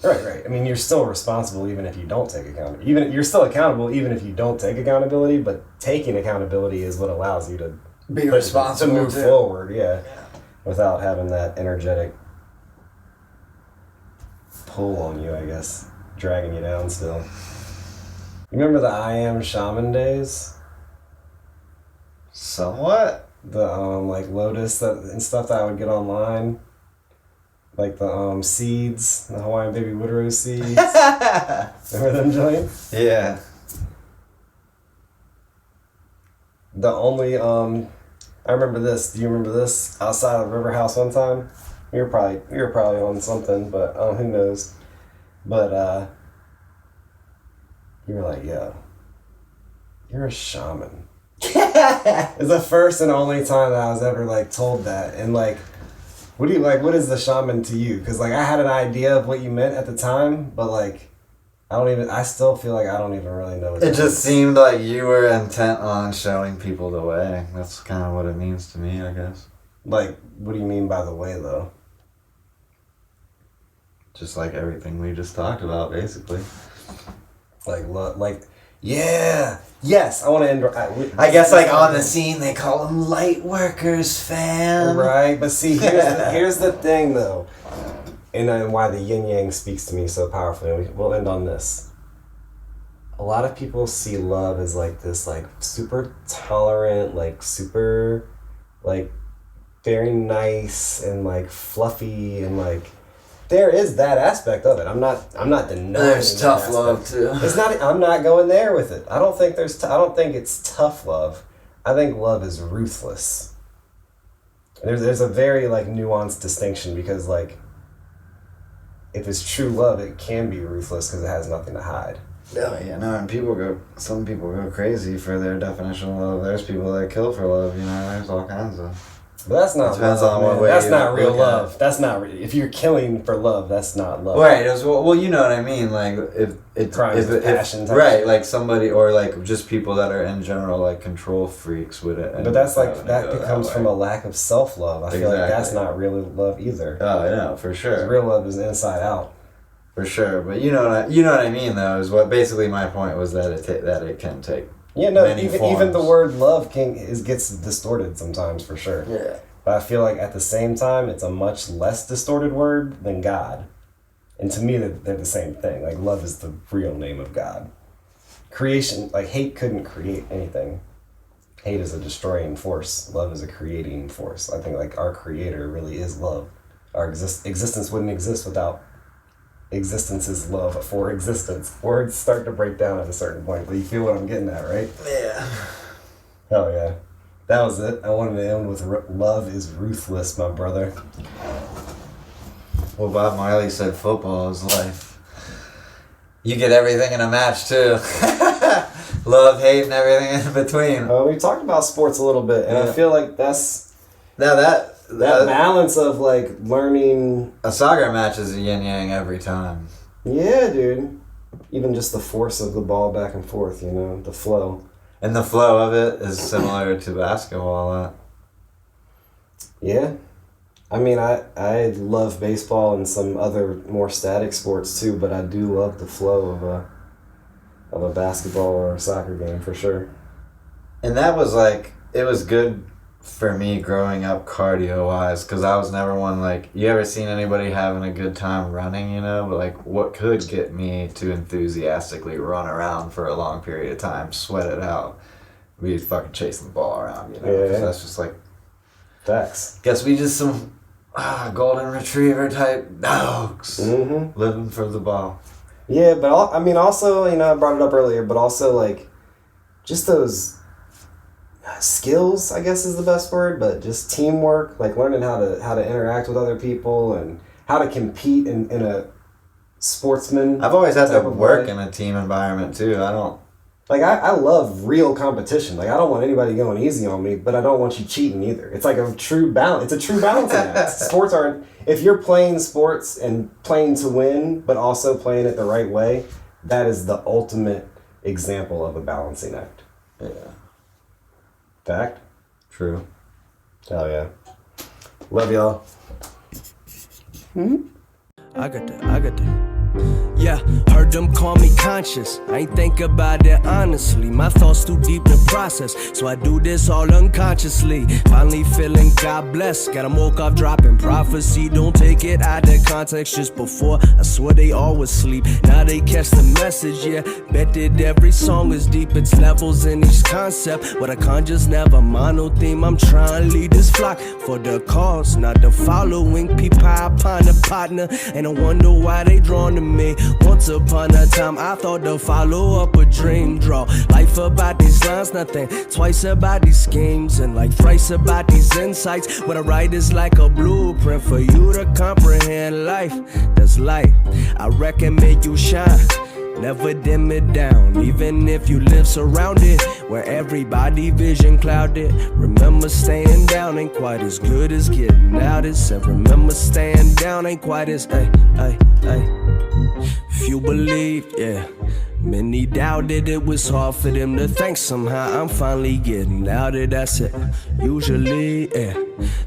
Right. I mean, you're still responsible even if you don't take accountability. You're still accountable even if you don't take accountability, but taking accountability is what allows you to be responsible to move forward, without having that energetic pull on you, I guess, dragging you down still. You remember the I Am Shaman days? Somewhat. The like Lotus and stuff that I would get online, like the seeds, the Hawaiian baby wood rose seeds. Remember them, joints? Yeah. The only I remember this. Do you remember this? Outside of River House one time, you were probably on something, but who knows? But you were like, yo, you're a shaman. It's the first and only time that I was ever like told that. And like, what is the shaman to you? Because like I had an idea of what you meant at the time, but like I still feel like I don't even really know what it just seemed like you were intent on showing people the way. That's kind of what it means to me, I guess. Like, what do you mean by the way though? Just like everything we just talked about, basically. Yeah. Yes, I want to end. I guess like on the scene they call them light workers, fam. Right, but see, here's the thing though, and why the yin yang speaks to me so powerfully. We'll end on this. A lot of people see love as like this, like super tolerant, like super, like very nice and like fluffy and like. There is that aspect of it. I'm not denying. There's tough love too. It's not. I'm not going there with it. I don't think I don't think it's tough love. I think love is ruthless. There's a very like nuanced distinction because like, if it's true love, it can be ruthless because it has nothing to hide. Oh yeah, no, and some people go crazy for their definition of love. There's people that kill for love. You know, there's all kinds of. But that's not depends love, on what way that's you not real look love. That's not if you're killing for love, that's not love. Right. Well, you know what I mean. Like if passion. Right. Like somebody or like just people that are in general like control freaks with it. But that's like that becomes from a lack of self love. I feel like that's not real love either. Oh yeah, for sure. Real love is inside out. For sure, but you know what I mean though is what basically my point was that it can take. Yeah, no, many forms. even the word love gets distorted sometimes for sure. Yeah. But I feel like at the same time, it's a much less distorted word than God. And to me, they're the same thing. Like, love is the real name of God. Creation, like, hate couldn't create anything. Hate is a destroying force. Love is a creating force. I think, like, our creator really is love. Our existence wouldn't exist without existence is love for existence. Words start to break down at a certain point, but you feel what I'm getting at, right? Yeah. Hell yeah. That was it. I wanted to end with love is ruthless, my brother. Well, Bob Marley said football is life. You get everything in a match, too. Love, hate, and everything in between. We talked about sports a little bit, and I feel like that's... Now that balance of, like, learning... A soccer match is a yin-yang every time. Yeah, dude. even just the force of the ball back and forth, you know, the flow. And the flow of it is similar to basketball. Yeah. I mean, I love baseball and some other more static sports too, but I do love the flow of a basketball or a soccer game for sure. And that was like, it was good for me growing up cardio wise, because I was never one like, you ever seen anybody having a good time running, you know? But like, what could get me to enthusiastically run around for a long period of time, sweat it out, be fucking chasing the ball around, you know? Yeah. That's just like, facts. Guess we just some golden retriever type dogs living for the ball. Yeah, but I mean, also, you know, I brought it up earlier, but also like just those skills, I guess is the best word, but just teamwork, like learning how to interact with other people and how to compete in a sportsman. I've always had to work in a team environment too. I love real competition. Like, I don't want anybody going easy on me, but I don't want you cheating either. It's like a true balance. It's a true balancing act. Sports aren't... If you're playing sports and playing to win, but also playing it the right way, that is the ultimate example of a balancing act. Yeah. Fact? True. Hell yeah. Love y'all. I got that. Yeah, heard them call me conscious. I ain't think about it honestly. My thoughts too deep to process, so I do this all unconsciously. Finally feeling God bless. Got 'em woke up dropping prophecy. Don't take it out of context. Just before, I swear they always sleep. Now they catch the message, yeah. Bet that every song is deep. It's levels in each concept, but I can't just never mono theme. I'm trying to lead this flock for the cause, not the following. Peep high upon a partner, and I wonder why they drawn to me. Once upon a time, I thought to follow up a dream. Draw life about these lines, nothing twice about these schemes, and like thrice about these insights. What I write is like a blueprint for you to comprehend life. That's light, I reckon, make you shine. Never dim it down, even if you live surrounded where everybody vision clouded. Remember, staying down ain't quite as good as getting out. It said, remember, staying down ain't quite as, ay. If you believe, yeah. Many doubted it was hard for them to think. Somehow I'm finally getting out of that's it. Usually, yeah,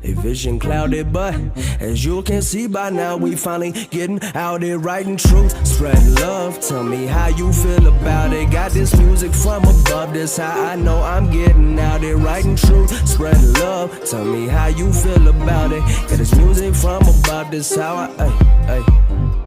they vision clouded, but as you can see by now, we finally getting out there, writing truth, spreading love. Tell me how you feel about it. Got this music from above, this how I know I'm getting out there, writing truth, spreading love. Tell me how you feel about it. Got this music from above, this how I